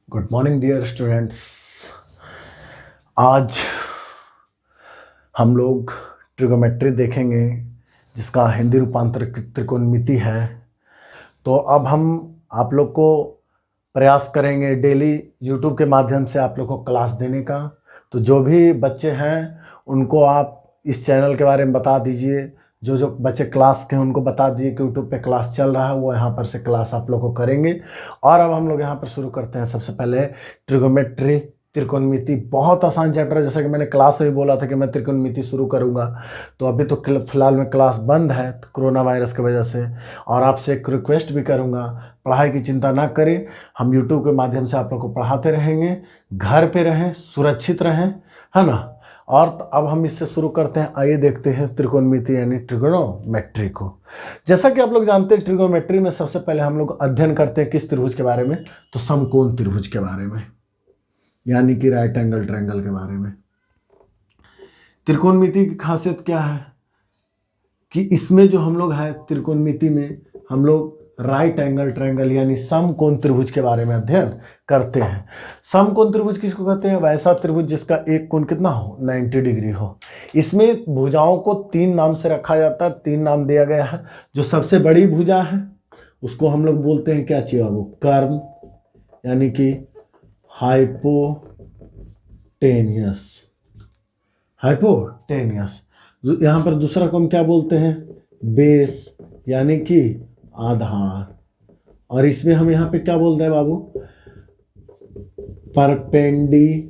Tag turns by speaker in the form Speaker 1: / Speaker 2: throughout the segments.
Speaker 1: Good morning dear students. आज हम लोग ट्रिगोमेट्री देखेंगे जिसका हिंदी रूपांतर त्रिकोणमिति है। तो अब हम आप लोग को प्रयास करेंगे डेली यूट्यूब के माध्यम से आप लोग को क्लास देने का। तो जो भी बच्चे हैं उनको आप इस चैनल के बारे में बता दीजिए। जो जो बच्चे क्लास के हैं उनको बता दीजिए कि यूट्यूब पे क्लास चल रहा है, वो यहाँ पर से क्लास आप लोग को करेंगे। और अब हम लोग यहाँ पर शुरू करते हैं। सबसे पहले ट्रिगोमेट्री त्रिकोणमिति, बहुत आसान चैप्टर है। जैसा कि मैंने क्लास में बोला था कि मैं त्रिकोणमिति शुरू करूँगा, तो अभी तो फिलहाल में क्लास बंद है कोरोना वायरस की वजह से। और आपसे एक रिक्वेस्ट भी करूँगा, पढ़ाई की चिंता ना करें, हम यूट्यूब के माध्यम से आप लोग को पढ़ाते रहेंगे। घर पे रहें, सुरक्षित रहें, है ना। और अब हम इससे शुरू करते हैं। आइए देखते हैं त्रिकोणमिति यानी ट्रिगोनोमेट्री को। जैसा कि आप लोग जानते हैं, ट्रिगोनोमेट्री में सबसे पहले हम लोग अध्ययन करते हैं किस त्रिभुज के बारे में, तो समकोण त्रिभुज के बारे में, यानी कि राइट एंगल ट्रायंगल के बारे में। त्रिकोणमिति की खासियत क्या है कि इसमें जो हम लोग है त्रिकोणमिति में हम लोग राइट एंगल ट्रायंगल यानी समकोण त्रिभुज के बारे में अध्ययन करते हैं। समकोण त्रिभुज किसको कहते हैं? वैसा त्रिभुज जिसका एक कोण कितना हो, 90 डिग्री हो। इसमें भुजाओं को 3 नाम से रखा जाता है, 3 नाम दिया गया है। जो सबसे बड़ी भुजा है उसको हम लोग बोलते हैं क्या चाहिए, वो कर्म यानी कि हाइपोटेनियस। हाइपोटेनियस। यहाँ पर दूसरा को हम क्या बोलते हैं, बेस यानी कि आधार। और इसमें हम यहाँ पे क्या बोलते हैं बाबू, परपेंडिकुलर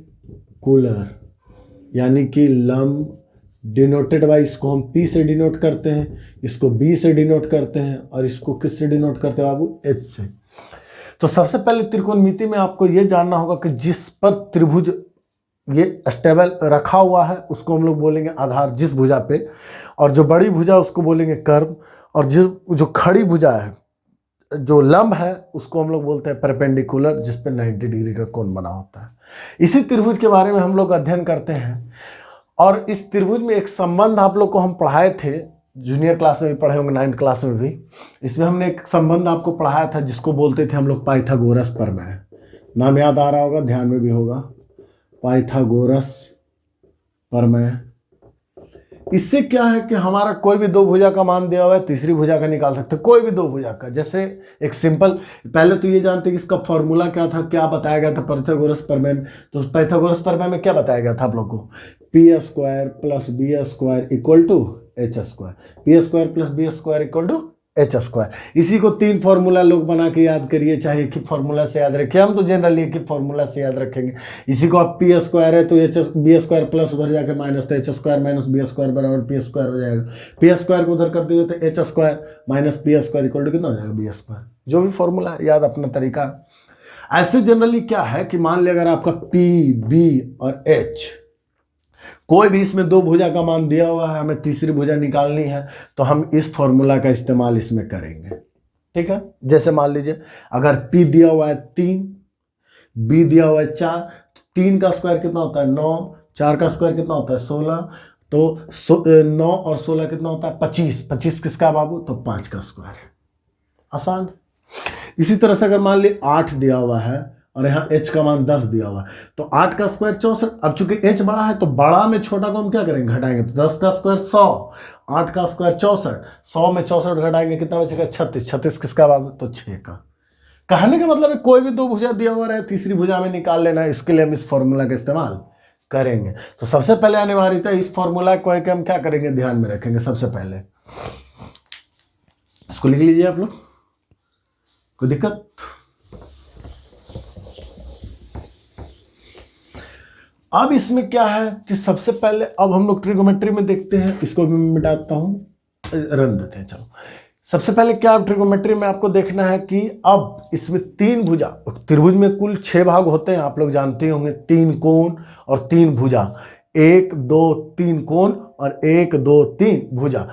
Speaker 1: यानी कि लंब। डिनोटेड बाय, इसको हम P से डिनोट करते हैं, इसको B से डिनोट करते हैं, और इसको किस से डिनोट करते हैं बाबू, H से। तो सबसे पहले त्रिकोणमिति में आपको ये जानना होगा कि जिस पर त्रिभुज ये स्टेबल रखा हुआ है उसको हम लोग बोलेंगे आधार, जिस भुजा पे। और जो बड़ी भुजा उसको बोलेंगे कर्म। और जो खड़ी भुजा है, जो लंब है, उसको हम लोग बोलते हैं परपेंडिकुलर, जिस पे 90 डिग्री का कोण बना होता है। इसी त्रिभुज के बारे में हम लोग अध्ययन करते हैं। और इस त्रिभुज में एक संबंध आप लोग को हम पढ़ाए थे, जूनियर क्लास में भी पढ़े होंगे, 9th क्लास में भी। इसमें हमने एक संबंध आपको पढ़ाया था जिसको बोलते थे हम लोग पाइथागोरस प्रमेय। नाम याद आ रहा होगा, ध्यान में भी होगा, पाइथागोरस प्रमेय। इससे क्या है कि हमारा कोई भी 2 भुजा का मान दिया हुआ है, तीसरी भुजा का निकाल सकते हैं, कोई भी 2 भुजा का। जैसे एक सिंपल, पहले तो ये जानते हैं कि इसका फॉर्मूला क्या था, क्या बताया गया था पाइथागोरस प्रमेय में। तो पाइथागोरस प्रमेय में क्या बताया गया था आप लोग को, p² + b² equal to h²। p² + b² equal to h²। इसी को 3 फॉर्मूला लोग बना के याद करिए, चाहे एक ही फॉर्मूला से याद रखिए। हम तो जनरली एक ही फॉर्मूला से याद रखेंगे। इसी को आप p² है तो b² प्लस उधर जाके माइनस, तो h² - b² बराबर p² हो जाएगा। p² को उधर कर दिए तो h² - p² इक्वल टू कितना हो जाएगा, b²। जो भी फॉर्मूला है, याद अपना तरीका। ऐसे जनरली क्या है कि मान लिया अगर आपका p, b और h, कोई भी इसमें 2 भुजा का मान दिया हुआ है, हमें तीसरी भुजा निकालनी है, तो हम इस फॉर्मूला का इस्तेमाल इसमें करेंगे। ठीक है। जैसे मान लीजिए अगर P दिया हुआ है 3, B दिया हुआ है 4, 3 का स्क्वायर कितना होता है 9, 4 का स्क्वायर कितना होता है 16, तो 9 और 16 कितना होता है 25। 25 किसका बाबू, तो 5 का स्क्वायर है। आसान। इसी तरह से अगर मान ली 8 दिया हुआ है और यहाँ h का मान 10 दिया हुआ है, तो 8 का स्क्वायर 64। अब चूंकि h बड़ा है तो बड़ा में छोटा को हम क्या करेंगे, घटाएंगे। तो 10 का स्क्वायर 100, 8 का स्क्वायर 64, 100 में 64 घटाएंगे कितना बचेगा, 36। 36 किसका बाबू, तो 6 का। कहने का मतलब है कोई भी 2 भुजा दिया हुआ रहे, तीसरी भुजा में निकाल लेना है। इसके लिए हम इस फॉर्मूला का इस्तेमाल करेंगे। तो सबसे पहले अनिवार्यता इस फॉर्मूला को हम क्या करेंगे, ध्यान में रखेंगे। सबसे पहले इसको लिख लीजिए आप लोग, कोई दिक्कत। अब इसमें क्या है कि सबसे पहले अब हम लोग ट्रिगोमेट्री में देखते हैं। इसको भी मैं मिटाता हूं, रन देते हैं। चलो, सबसे पहले क्या ट्रिगोमेट्री में आपको देखना है कि अब इसमें 3 भुजा, त्रिभुज में कुल 6 भाग होते हैं, आप लोग जानते होंगे। 3 कोण और 3 भुजा, 1 2 3 कोण और 1 2 3 भुजा,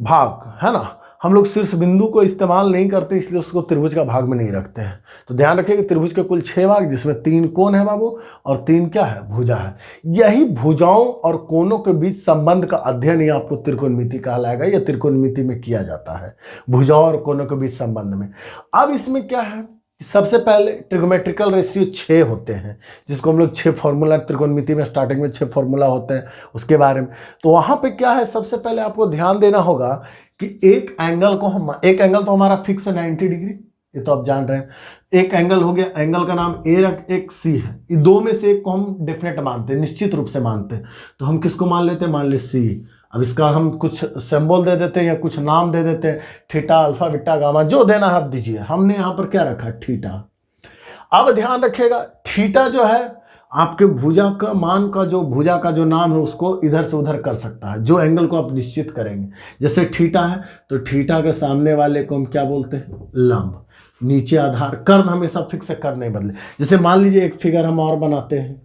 Speaker 1: भाग, है ना। हम लोग शीर्ष बिंदु को इस्तेमाल नहीं करते, इसलिए उसको त्रिभुज का भाग में नहीं रखते हैं। तो ध्यान रखिए कि त्रिभुज के कुल 6 भाग, जिसमें 3 कोण है बाबू और 3 क्या है, भुजा है। यही भुजाओं और कोणों के बीच संबंध का अध्ययन ही आपको त्रिकोणमिति कहलाएगा। यह त्रिकोणमिति में किया जाता है, भुजाओं और कोणों के बीच संबंध में। अब इसमें क्या है सबसे पहले ट्रिगोमेट्रिकल रेशियो 6 होते हैं, जिसको हम लोग 6 फॉर्मूला त्रिकोणमिति में स्टार्टिंग में 6 फॉर्मूला होते हैं उसके बारे में। तो वहां पे क्या है, सबसे पहले आपको ध्यान देना होगा कि एक एंगल तो हमारा फिक्स है 90 डिग्री, ये तो आप जान रहे हैं। एक एंगल हो गया, एंगल का नाम ए एक सी है, ये दो में से एक को हम डेफिनेट मानते हैं, निश्चित रूप से मानते हैं। तो हम किसको मान लेते हैं, मान ले सी। अब इसका हम कुछ सिंबल दे देते हैं या कुछ नाम दे देते हैं, थीटा, अल्फा, बीटा, गामा, जो देना है आप दीजिए। हमने यहां पर क्या रखा, थीटा। अब ध्यान रखिएगा, थीटा जो है आपके भुजा का मान का जो भुजा का जो नाम है उसको इधर से उधर कर सकता है, जो एंगल को आप निश्चित करेंगे। जैसे थीटा है तो थीटा के सामने वाले को हम क्या बोलते हैं, लंब। नीचे आधार, कर्ण हमेशा फिक्स है, कर्ण नहीं बदले। जैसे मान लीजिए एक फिगर हम और बनाते हैं,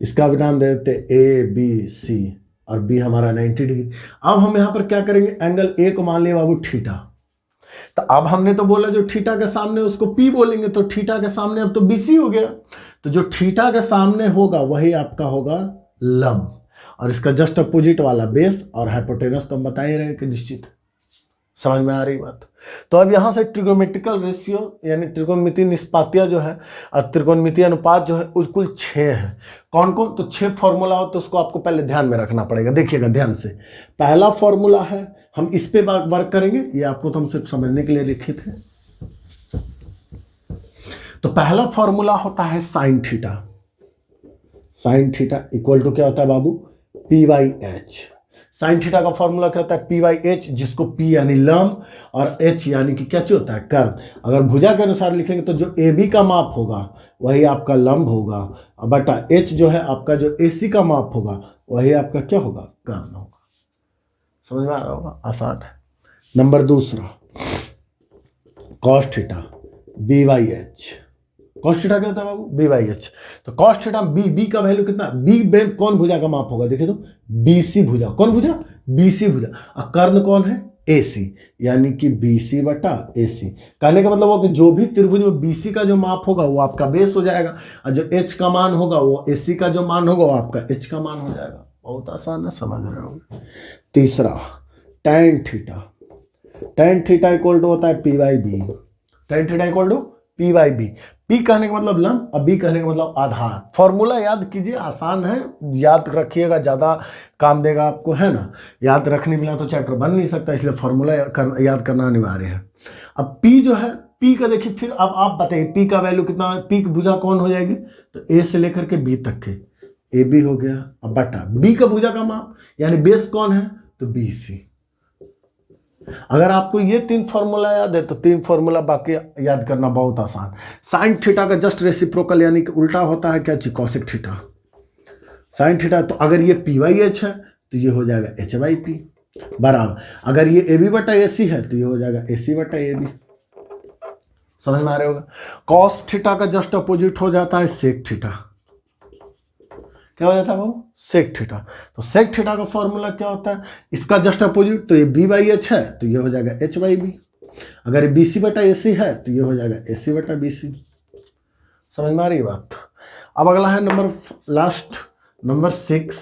Speaker 1: इसका भी नाम दे देते ए बी सी, और बी हमारा 90 डिग्री। अब हम यहां पर क्या करेंगे, एंगल ए को मान लिया बाबू थीटा। तो अब हमने तो बोला जो थीटा के सामने उसको पी बोलेंगे, तो थीटा के सामने अब तो बीसी हो गया। तो जो थीटा के सामने होगा वही आपका होगा लंब, और इसका जस्ट अपोजिट वाला बेस और हाइपोटेनस तो हम बता ही रहे कि निश्चित है। समझ में आ रही बात। तो अब यहां से ट्रिगोमेट्रिकल रेशियो यानी त्रिकोणमितीय निष्पात्य जो है और त्रिकोणमितीय अनुपात जो है कुल 6 है। कौन कौन, तो 6 फॉर्मूला हो, तो उसको आपको पहले ध्यान में रखना पड़ेगा। देखिएगा ध्यान से, पहला फॉर्मूला है, हम इस पे वर्क करेंगे, ये आपको तो हम सिर्फ समझने के लिए लिखे थे। तो पहला फॉर्मूला होता है sine theta. Sine theta equal to क्या होता है बाबू, P by H. Sine theta का फॉर्मूला क्या होता है, पी बाई एच, जिसको पी यानी लंब और एच यानी कि क्या होता है, कर्ण। अगर भुजा के अनुसार लिखेंगे तो जो ए बी का माप होगा वही आपका लंब होगा, और बटा एच जो है आपका जो ए सी का माप होगा वही आपका क्या होगा, कर्ण होगा। समझ में आ रहा होगा, आसान है। नंबर दूसरा, cos theta b by h. Cos theta क्या होता है बाबू, बी बाई एच। तो कॉस थीटा बी का वैल्यू कितना, बी बेन कौन भुजा का माप होगा, देखिए तो बीसी भुजा, कौन भुजा, बीसी भुजा। और कर्ण कौन है, एसी, यानी कि बीसी बटा एसी। कहने का मतलब वो कि जो भी त्रिभुज में बीसी का जो माप होगा वो आपका बेस हो जाएगा, और जो एच का मान होगा वो एसी का जो मान होगा वो आपका एच का मान हो जाएगा। बहुत आसान है, समझ रहे हो। तीसरा, tan theta. Tan theta equal to होता है P by b. Tan theta equal to p by b. P कहने का मतलब लंब और बी कहने का मतलब आधार। फॉर्मूला याद कीजिए, आसान है, याद रखिएगा, ज़्यादा काम देगा आपको, है ना। याद रखने मिला तो चैप्टर बन नहीं सकता, इसलिए फॉर्मूला याद करना अनिवार्य है। अब पी जो है, पी का देखिए, फिर अब आप बताइए पी का वैल्यू कितना है, पी की भुजा कौन हो जाएगी, तो ए से लेकर के बी तक के, ए बी हो गया, अब बटा बी का भुजा का माप यानी बेस कौन है, तो बी सी। अगर आपको ये 3 फॉर्मूला याद है तो 3 फॉर्मूला बाकी याद करना बहुत आसान। साइन थीटा का जस्ट रेसिप्रोकल यानी कि उल्टा होता है क्या चीज, कॉसेक थीटा। साइन थीटा, तो अगर ये पी बाई एच है तो ये हो जाएगा एच बाई पी बराबर, अगर ये ए बी बटा ए सी है तो ये हो जाएगा ए सी बटा ए बी। समझ में आ रहा होगा। कॉस थीटा का जस्ट अपोजिट हो जाता है सेक थीटा। क्या हो जाता है बाबू, सेक थीटा। तो सेक थीटा का फॉर्मूला क्या होता है, इसका जस्ट अपोजिट, तो ये बी बाई एच है तो ये हो जाएगा एच बाई बी। अगर ये बी सी बटा ए सी है तो ये हो जाएगा ए सी बटा बी सी। समझ में आ रही बात। अब अगला है नंबर 6।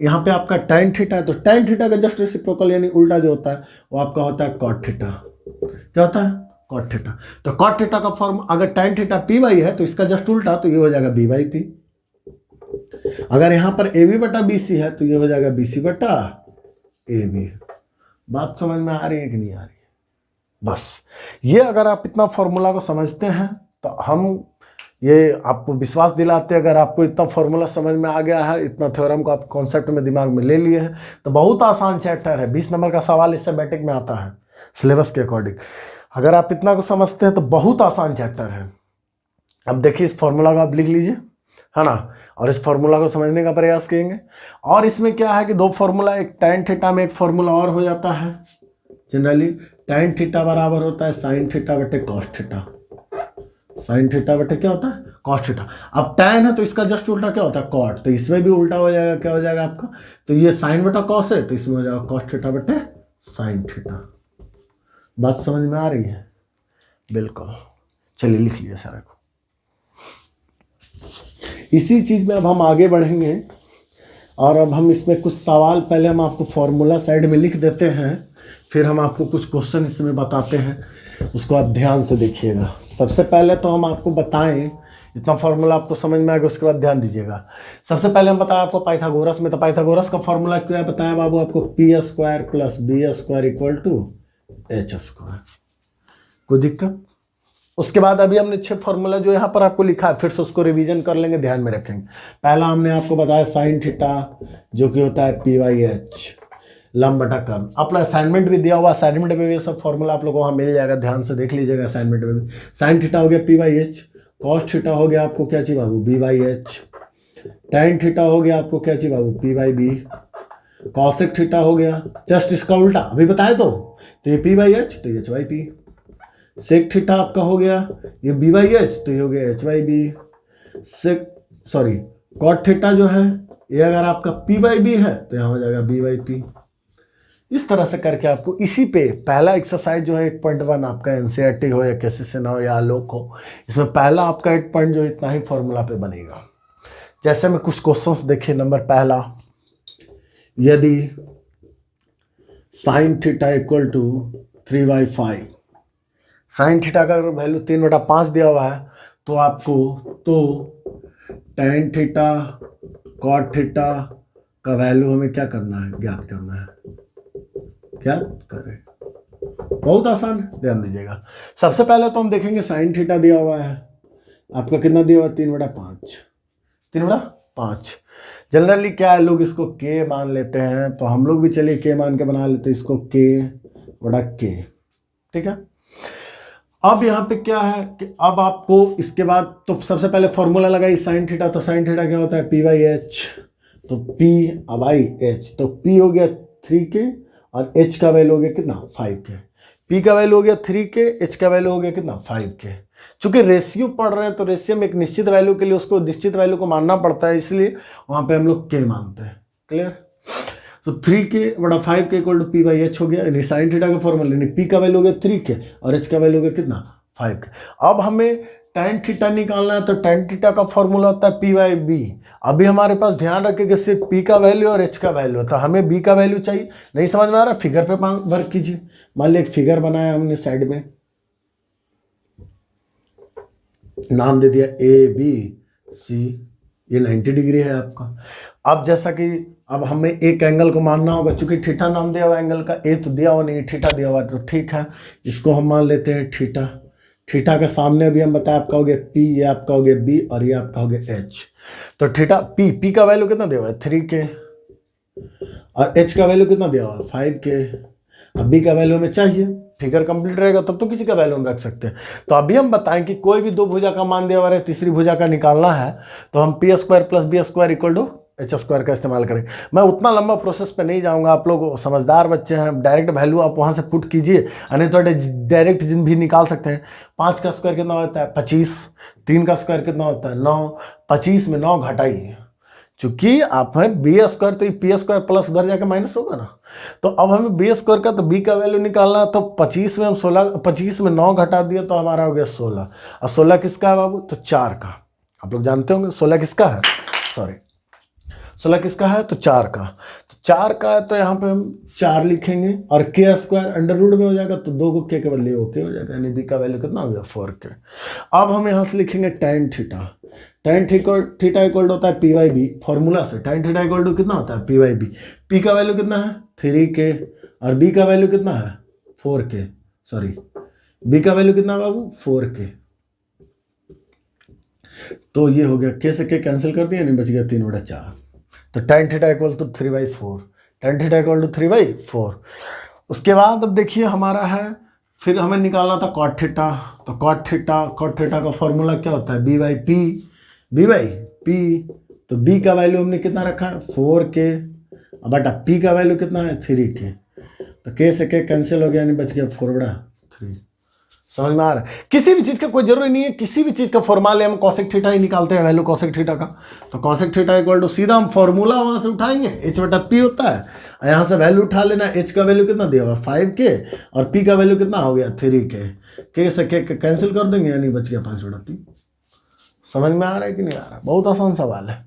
Speaker 1: यहाँ पे आपका टैन थीटा है, तो टैन थीटा का जस्ट रेसिप्रोकल यानी उल्टा जो होता है वो आपका होता है कॉट थीटा। क्या होता है, कॉट थीटा। तो कॉट थीटा का फॉर्म, अगर टैन थीटा पी बाई है तो इसका जस्ट उल्टा, तो ये हो जाएगा बी बाई पी। अगर यहां पर ए बी बटा बी सी है तो ये हो जाएगा बी सी बटा ए बी। बात समझ में आ रही है कि नहीं आ रही है। बस ये अगर आप इतना फॉर्मूला को समझते हैं तो हम ये आपको विश्वास दिलाते हैं, अगर आपको इतना फॉर्मूला समझ में आ गया है, इतना थ्योरम को आप कॉन्सेप्ट में दिमाग में ले लिए हैं, तो बहुत आसान चैप्टर है। 20 नंबर का सवाल इससे बैटिक में आता है सिलेबस के अकॉर्डिंग। अगर आप इतना को समझते हैं तो बहुत आसान चैप्टर है। अब देखिए इस फॉर्मूला को आप लिख लीजिए, है ना, और इस फॉर्मूला को समझने का प्रयास करेंगे। और इसमें क्या है कि 2 फॉर्मूला, एक टैन थीटा में एक फॉर्मूला और हो जाता है। जनरली टैन थीटा बराबर होता है साइन थीटा बटे कॉस थीटा। साइन थीटा बटे क्या होता है, कॉस थीटा। अब टैन है तो इसका जस्ट उल्टा क्या होता है, कॉट। तो इसमें भी उल्टा हो जाएगा, क्या हो जाएगा आपका, तो ये साइन बटा कॉस है तो इसमें हो जाएगा कॉस थीटा बटे साइन थीटा। बात समझ में आ रही है, बिल्कुल। चलिए लिख लिया सारा को। इसी चीज में अब हम आगे बढ़ेंगे, और अब हम इसमें कुछ सवाल, पहले हम आपको फॉर्मूला साइड में लिख देते हैं फिर हम आपको कुछ क्वेश्चन इसमें बताते हैं, उसको आप ध्यान से देखिएगा। सबसे पहले तो हम आपको बताएं, इतना फॉर्मूला आपको समझ में आएगा, उसके बाद ध्यान दीजिएगा। सबसे पहले हम बताया आपको पाइथागोरस में, तो पाइथागोरस का फॉर्मूला क्या है बताया बाबू आपको, p square plus b square equal to h square. कोई दिक्कत? उसके बाद अभी हमने 6 फॉर्मूला जो यहाँ पर आपको लिखा है, फिर से उसको रिवीजन कर लेंगे, ध्यान में रखेंगे। पहला हमने आपको बताया साइन थीटा जो कि होता है पी वाई एच लंब बटा कर्ल। अपना असाइनमेंट भी दिया हुआ, असाइनमेंट में भी सब फॉर्मूला आप लोगों को वहाँ मिल जाएगा, ध्यान से देख लीजिएगा। असाइनमेंट में भी साइन थीटा हो गया P by H, cos theta हो गया आपको क्या चाहिए बाबू, B by H, tan theta हो गया आपको क्या चाहिए बाबू, P by B, cosec theta हो गया जस्ट इसका उल्टा अभी बताया तो ये पी वाई एच तो ये h by p, sec theta आपका हो गया ये बी वाई एच तो ये हो गया h by b, cot theta जो है ये अगर आपका पी वाई बी है तो यहाँ हो जाएगा बी वाई पी। इस तरह से करके आपको इसी पे पहला एक्सरसाइज जो है 8.1 आपका एनसीईआरटी हो या कैसे से ना हो या आलोक हो, इसमें पहला आपका 8 पॉइंट जो इतना ही फॉर्मूला पे बनेगा। जैसे में कुछ क्वेश्चंस देखिए। नंबर पहला, यदि sine theta equal to 3/5, sine theta का अगर वैल्यू 3/5 दिया हुआ है तो आपको टैन थीटा कॉट थीटा का वैल्यू हमें क्या करना है, ज्ञात करना है। क्या करें, बहुत आसान है, ध्यान दीजिएगा। सबसे पहले तो हम देखेंगे साइन थीटा दिया हुआ है आपका, कितना दिया हुआ है 3/5, 3/5। जनरली क्या है, लोग इसको के मान लेते हैं, तो हम लोग भी चलिए के मान के बना लेते हैं इसको k/k, ठीक है। अब यहाँ पे क्या है कि अब आपको इसके बाद तो सबसे पहले फॉर्मूला लगाई साइन थीटा, तो साइन थीटा क्या होता है पी वाई एच, तो पी बाई एच, तो पी हो गया 3k और h का वैल्यू हो गया कितना 5k, p का वैल्यू हो गया 3k, h का वैल्यू हो गया कितना 5k। चूंकि रेशियो पढ़ रहे हैं तो रेशियो में एक निश्चित वैल्यू के लिए उसको निश्चित वैल्यू को मानना पड़ता है, इसलिए वहां पे हम लोग k मानते हैं। क्लियर? तो 3k/5k equal to p by h हो गया, यानी साइन थीटा का फॉर्मूला, यानी p का वैल्यू हो गया 3k और h का वैल्यू हो गया कितना 5k। अब हमें टैन थीटा निकालना है, तो टैन थीटा का फॉर्मूला होता है पी वाई बी। अभी हमारे पास ध्यान रखें कि सिर्फ पी का वैल्यू और एच का वैल्यू था, हमें बी का वैल्यू चाहिए। नहीं समझ में आ रहा, फिगर पे वर्क कीजिए। मान लिया एक फिगर बनाया हमने, साइड में नाम दे दिया ए बी सी, ये 90 डिग्री है आपका। अब जैसा कि अब हमें एक एंगल को मानना होगा, चूंकि थीटा नाम दिया हुआ एंगल का, ए तो दिया हुआ नहीं, थीटा दिया हुआ, तो ठीक है इसको हम मान लेते हैं थीटा। थीटा के सामने भी हम बताया आपका हो गया पी, ये आपका हो गया बी और ये आपका हो गया एच। तो थीटा पी का वैल्यू कितना दिया हुआ है 3k और एच का वैल्यू कितना दिया हुआ है 5k। अब बी का वैल्यू हमें चाहिए, फिगर कंप्लीट रहेगा तब तो किसी का वैल्यू हम रख सकते हैं। तो अभी हम बताएं कि कोई भी दो भुजा का मान दिया हुआ है, तीसरी भुजा का निकालना है, तो हम p square plus b square equal to h square का इस्तेमाल करें। मैं उतना लंबा प्रोसेस पे नहीं जाऊंगा, आप लोग समझदार बच्चे हैं, डायरेक्ट वैल्यू आप वहां से पुट कीजिए, यानी तो डायरेक्ट जिन भी निकाल सकते हैं। 5 का स्क्वायर कितना होता है 25, 3 का स्क्वायर कितना होता है 9, 25 में 9 घटाइए, चूंकि आप हैं बी स्क्वायर तो पी स्क्वायर प्लस उधर जाके माइनस होगा ना। तो अब हमें बी स्क्वायर का तो बी का वैल्यू निकालना है, तो 25 में हम 16, 25 में 9 घटा दिया तो हमारा हो गया 16। और 16 किसका है बाबू, तो 4 का। आप लोग जानते होंगे 16 किसका है, 16 किसका है, तो 4 का। तो 4 का है तो यहाँ पे हम 4 लिखेंगे और के स्क्वायर अंडर रूट में हो जाएगा, तो 2 को के बदले ओके हो जाएगा, यानी बी का वैल्यू कितना हो गया 4k। अब हम यहाँ से लिखेंगे tan theta. Tan theta equal होता है पी वाई बी, फॉर्मूला से टैन थीटा इक्वल टू कितना होता है पी वाई बी। पी का वैल्यू कितना है 3k और बी का वैल्यू कितना है 4k, सॉरी बी का वैल्यू कितना है बाबू 4k। तो ये हो गया, के से के कैंसिल कर दिया, नहीं बच गया 3/4। तो tan theta equal to 3/4, tan theta equal to 3/4। उसके बाद अब देखिए हमारा है, फिर हमें निकालना था कॉट थीटा। तो कॉट थीटा का फॉर्मूला क्या होता है बी बाई पी। तो बी का वैल्यू हमने कितना रखा है 4k, बटा पी का वैल्यू कितना है 3k। तो के से के कैंसिल हो गया, नहीं बच गया 4/3। समझ में आ रहा है? किसी भी चीज़ का कोई जरूरी नहीं है, किसी भी चीज़ का फॉर्मूला हम कॉसेक थीटा ही निकालते हैं, वैल्यू कॉसेक थीटा का। तो कॉसेक थीटा इक्वल टू सीधा हम फॉर्मूला वहां से उठाएंगे, h/p होता है, यहाँ से वैल्यू उठा लेना। h का वैल्यू कितना दिया हुआ 5k और p का वैल्यू कितना हो गया 3k। के से के कैंसिल कर देंगे, यानी बच गया 5/3। समझ में आ रहा है कि नहीं आ रहा? बहुत आसान सवाल है,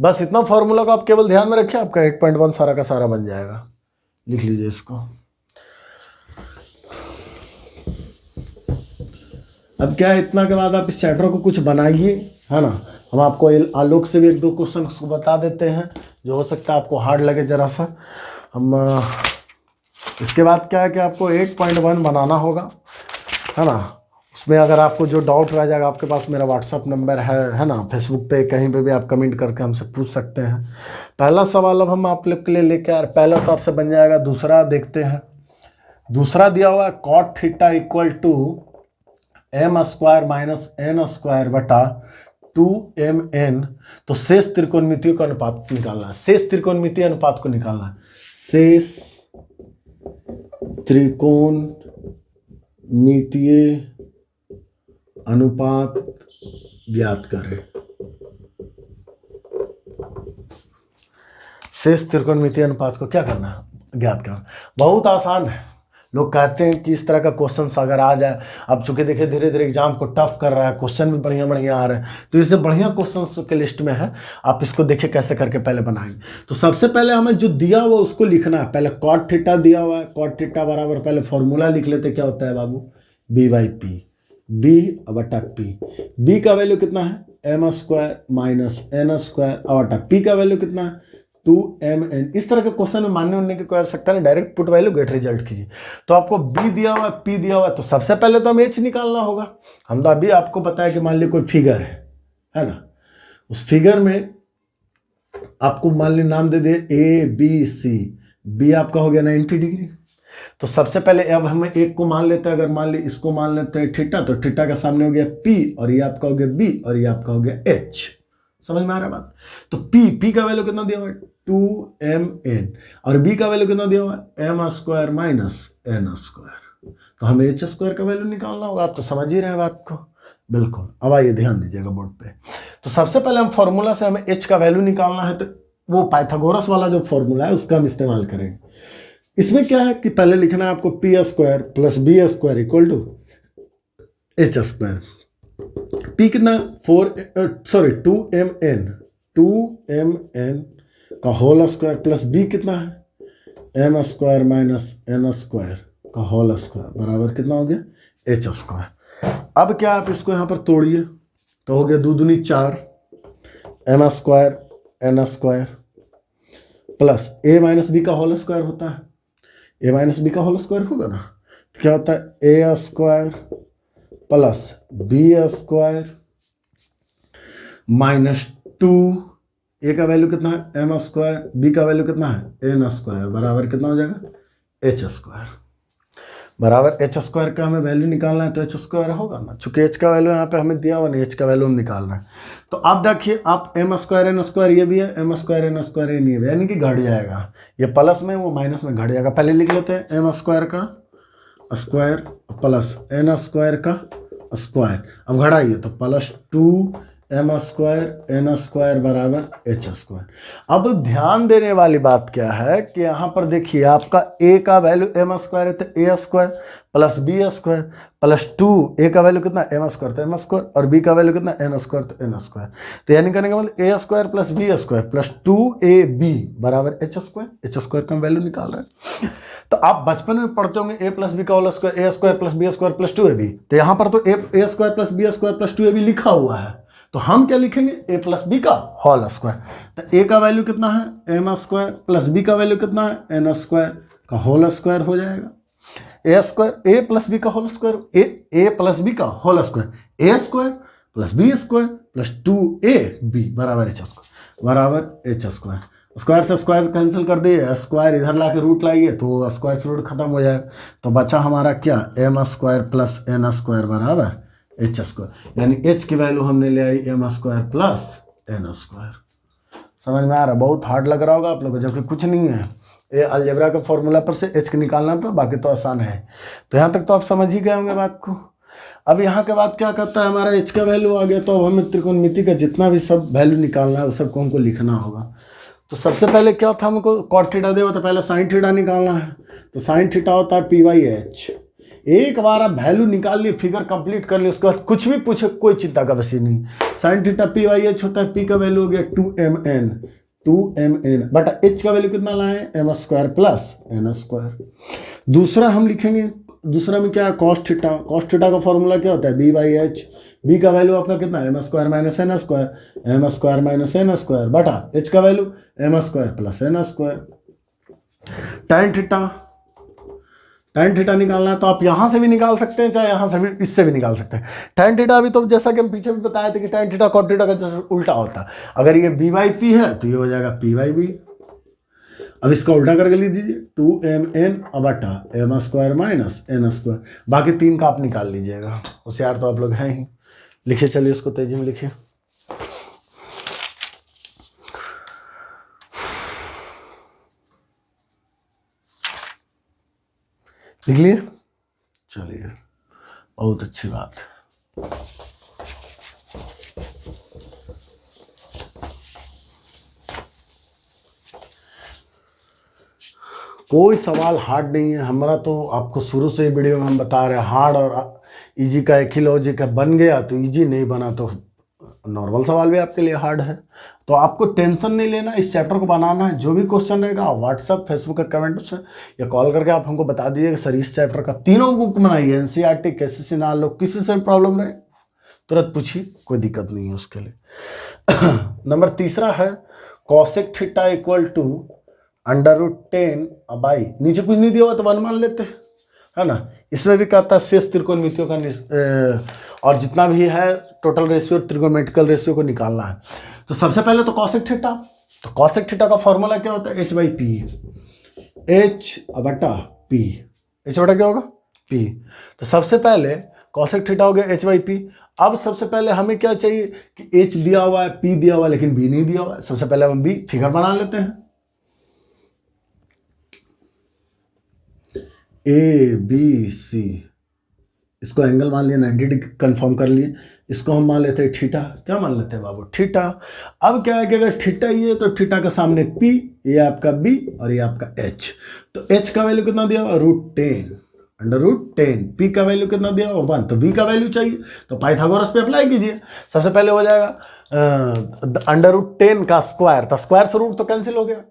Speaker 1: बस इतना फॉर्मूला को आप केवल ध्यान में रखिए, आपका 8.1 सारा का सारा बन जाएगा। लिख लीजिए इसको। अब क्या है, इतना के बाद आप इस चैप्टर को कुछ बनाइए, है ना। हम आपको आलोक से भी एक दो क्वेश्चन को बता देते हैं जो हो सकता है आपको हार्ड लगे जरा सा। हम इसके बाद क्या है कि आपको 8.1 बनाना होगा, है ना। उसमें अगर आपको जो डाउट रह जाएगा, आपके पास मेरा व्हाट्सअप नंबर है ना, फेसबुक पे कहीं पे भी आप कमेंट करके हमसे पूछ सकते हैं। पहला सवाल अब हम आप लोग के लिए लेके आ रहे, पहला तो आपसे बन जाएगा, दूसरा देखते हैं। दूसरा दिया हुआ है cot theta equal to m square minus n square बटा 2mn। तो शेष त्रिकोणमितियों का अनुपात निकालना है, शेष त्रिकोणमितीय अनुपात को निकालना है। शेष त्रिकोणमितीय अनुपात ज्ञात करें। शेष त्रिकोणमितीय अनुपात को क्या करना है, ज्ञात करना। बहुत आसान है। लोग कहते हैं कि इस तरह का क्वेश्चन अगर आ जाए, अब चूंकि देखिए धीरे धीरे एग्जाम को टफ कर रहा है, क्वेश्चन भी बढ़िया बढ़िया आ रहे हैं, तो इससे बढ़िया क्वेश्चन के लिस्ट में है। आप इसको देखिए कैसे करके पहले बनाएंगे। तो सबसे पहले हमें जो दिया हुआ उसको लिखना है। पहले कॉट थीटा दिया हुआ है, कॉट थीटा बराबर पहले फॉर्मूला लिख लेते, क्या होता है बाबू, b/p, b बटा p। b का वैल्यू कितना है, m square minus n square बटा p का वैल्यू कितना है 2mn। इस तरह के क्वेश्चन में मानने उनने की कोई आवश्यकता नहीं, direct put value get result कीजिए। तो आपको b दिया हुआ है, p दिया हुआ है, तो सबसे पहले तो हम h निकालना होगा। हम तो अभी आपको बताया कि मान लीजिए कोई फिगर है ना, उस फिगर में आपको मान लीजिए नाम दे दिए ABC, b आपका हो गया 90 डिग्री। तो सबसे पहले अब हम एक को मान लेते हैं, अगर मान ली इसको मान लेते हैं थीटा, तो थीटा का सामने हो गया p और ये आपका हो गया b और ये आपका हो गया h। समझ में आ रहा है बात। तो p का वैल्यू कितना दिया हुआ है 2mn और b का वैल्यू कितना दिया हुआ है m square minus n square. तो हमें h स्क्वायर का वैल्यू निकालना होगा। आप तो समझ ही रहे हैं बात को, बिल्कुल। अब आइए ध्यान दीजिएगा बोर्ड पे। तो सबसे पहले हम फॉर्मूला से हमें h का वैल्यू निकालना है, तो वो पाइथागोरस वाला जो फॉर्मूला है उसका हम इस्तेमाल करेंगे। इसमें क्या है कि पहले लिखना है आपको p square plus b square equal to h square. p कितना 2mn का होल स्क्वायर प्लस b कितना है m square minus n square का होल स्क्वायर बराबर कितना हो गया h स्क्वायर। अब क्या आप इसको यहाँ पर तोड़िए, तो हो गया 2 दूनी 4 m square n square plus a minus b का होल स्क्वायर होता है, a माइनस b का होल स्क्वायर होगा ना। तो क्या होता है a square plus b square minus 2, a का वैल्यू कितना है m स्क्वायर, b का वैल्यू कितना है n स्क्वायर बराबर कितना हो जाएगा h स्क्वायर। बराबर h स्क्वायर का हमें वैल्यू निकालना है, तो h स्क्वायर होगा ना। चूंकि h का वैल्यू यहाँ पे हमें दिया हुआ नहीं, h का वैल्यू हम निकाल रहे हैं। तो आप देखिए, आप m स्क्वायर n स्क्वायर ये भी है, m स्क्वायर n स्क्वायर ये नहीं है, यानी कि घट जाएगा। ये प्लस में वो माइनस में घट जाएगा। पहले लिख लेते हैं m स्क्वायर का स्क्वायर प्लस n स्क्वायर का स्क्वायर। अब घटाइए तो plus 2m square n square बराबर h स्क्वायर। अब ध्यान देने वाली बात क्या है कि यहाँ पर देखिए आपका a का वैल्यू m स्क्वायर है, तो a square plus b square plus 2, a का वैल्यू कितना m स्क्वायर तो m स्क्वायर और b का वैल्यू कितना n स्क्वायर तो n स्क्वायर। तो यानी करने का मतलब a square plus b square plus 2ab बराबर h स्क्वायर का हम वैल्यू निकाल रहे हैं। तो आप बचपन में पढ़ते होंगे a प्लस बी का whole square, a square plus b square plus 2ab। तो यहाँ पर तो a square plus b square plus 2ab लिखा हुआ है, तो हम क्या लिखेंगे a प्लस बी का होल स्क्वायर। तो a का वैल्यू कितना है m स्क्वायर प्लस b का वैल्यू कितना है n स्क्वायर का होल स्क्वायर हो जाएगा। a square a plus b का whole square, a plus b का whole square, a square plus b square plus 2ab बराबर h स्क्वायर बराबर h स्क्वायर। स्क्वायर से स्क्वायर कैंसिल कर दिए, स्क्वायर इधर ला के रूट लाइए तो स्क्वायर से रूट खत्म हो जाएगा। तो बचा हमारा क्या m square plus n square बराबर h स्क्वायर, यानी h की वैल्यू हमने ले आई m square plus n square. समझ में आ रहा है? बहुत हार्ड लग रहा होगा आप लोगों को, जबकि कुछ नहीं है। ये अलजेब्रा के फॉर्मूला पर से h निकालना था, बाकी तो आसान है। तो यहाँ तक तो आप समझ ही गए होंगे बात को। अब यहाँ के बाद क्या करता है, हमारा h का वैल्यू आ गया, तो अब हमें त्रिकोणमिति का जितना भी सब वैल्यू निकालना है उस सबको हमको लिखना होगा। तो सबसे पहले क्या था, हमको कॉट थीटा दे, तो पहले साइन थीटा निकालना है। तो साइन थीटा होता है p/h। एक बार आप वैल्यू निकाल लिए, फिगर कंप्लीट कर लिए, उसके बाद कुछ भी पूछे कोई चिंता का विषय नहीं। साइन थीटा p/h होता है, p का वैल्यू हो गया 2mn बटा h का वैल्यू कितना लाए m square plus n square. दूसरा हम लिखेंगे दूसरा में क्या है, कॉस थीटा। कॉस थीटा का फॉर्मूला क्या होता है, बी बाई एच। बी का वैल्यू आपका कितना है, m square minus n square, m square minus n square बटा एच का value m square plus n square. Tan theta, tan theta निकालना है तो आप यहाँ से भी निकाल सकते हैं, चाहे यहाँ से भी, इससे भी निकाल सकते हैं। टैन थीटा अभी तो जैसा कि हम पीछे भी बताए थे कि टैन थीटा कॉट थीटा का जैसे उल्टा होता है। अगर ये बी बाई पी है तो ये हो जाएगा पी बाई बी। अब इसका उल्टा करके लिख दीजिए, 2mn बटा m square minus n square. बाकी तीन का आप निकाल लीजिएगा, होशियार तो आप लोग हैं ही। लिखिए, चलिए उसको तेजी में लिखिए। लिख लिए, चलिए, बहुत अच्छी बात है। कोई सवाल हार्ड नहीं है हमारा, तो आपको शुरू से ही वीडियो में हम बता रहे हैं, हार्ड और इजी का एक ही लॉजिक है, बन गया तो इजी, नहीं बना तो नॉर्मल सवाल भी आपके लिए हार्ड है। तो आपको टेंशन नहीं लेना, इस चैप्टर को बनाना है। जो भी क्वेश्चन रहेगा व्हाट्सअप फेसबुक के कमेंट से या कॉल करके आप हमको बता दीजिए कि सर इस चैप्टर का तीनों बुक बनाइए, एनसीईआरटी केसीसी नाल लो, किसी से प्रॉब्लम रहे तुरंत पूछिए, कोई दिक्कत नहीं है उसके लिए। नंबर तीसरा है cosec theta equal to √10 by, नीचे कुछ नहीं दिया हुआ तो 1 मान लेते हैं, है ना। इसमें भी कहता है शेष त्रिकोणमितियों का और जितना भी है टोटल रेशियो, त्रिकोणमितिकल रेशियो को निकालना है। तो सबसे पहले तो कॉसेक थीटा, तो कॉसेक थीटा का फॉर्मूला क्या होता है, एच बाई पी, एच बटा पी, एच बटा क्या होगा पी। तो सबसे पहले कॉसेक थीटा हो गया एच बाई पी। अब सबसे पहले हमें क्या चाहिए कि एच दिया हुआ है, पी दिया हुआ है, लेकिन बी नहीं दिया हुआ है। सबसे पहले हम बी फिगर बना लेते हैं, ए बी सी, इसको एंगल मान लिया 90 डिग्री कंफर्म कर लिए। इसको हम मान लेते हैं थीटा, क्या मान लेते हैं बाबू, थीटा। अब क्या है कि अगर थीटा ये तो थीटा के सामने पी, ये आपका बी और ये आपका एच। तो एच का वैल्यू कितना दिया हुआ, √10, पी का वैल्यू कितना दिया हुआ 1, तो बी का वैल्यू चाहिए तो पाइथागोरस पे अप्लाई कीजिए। सबसे पहले हो जाएगा √10 का स्क्वायर, तो स्क्वायर से रूट तो कैंसिल हो गया,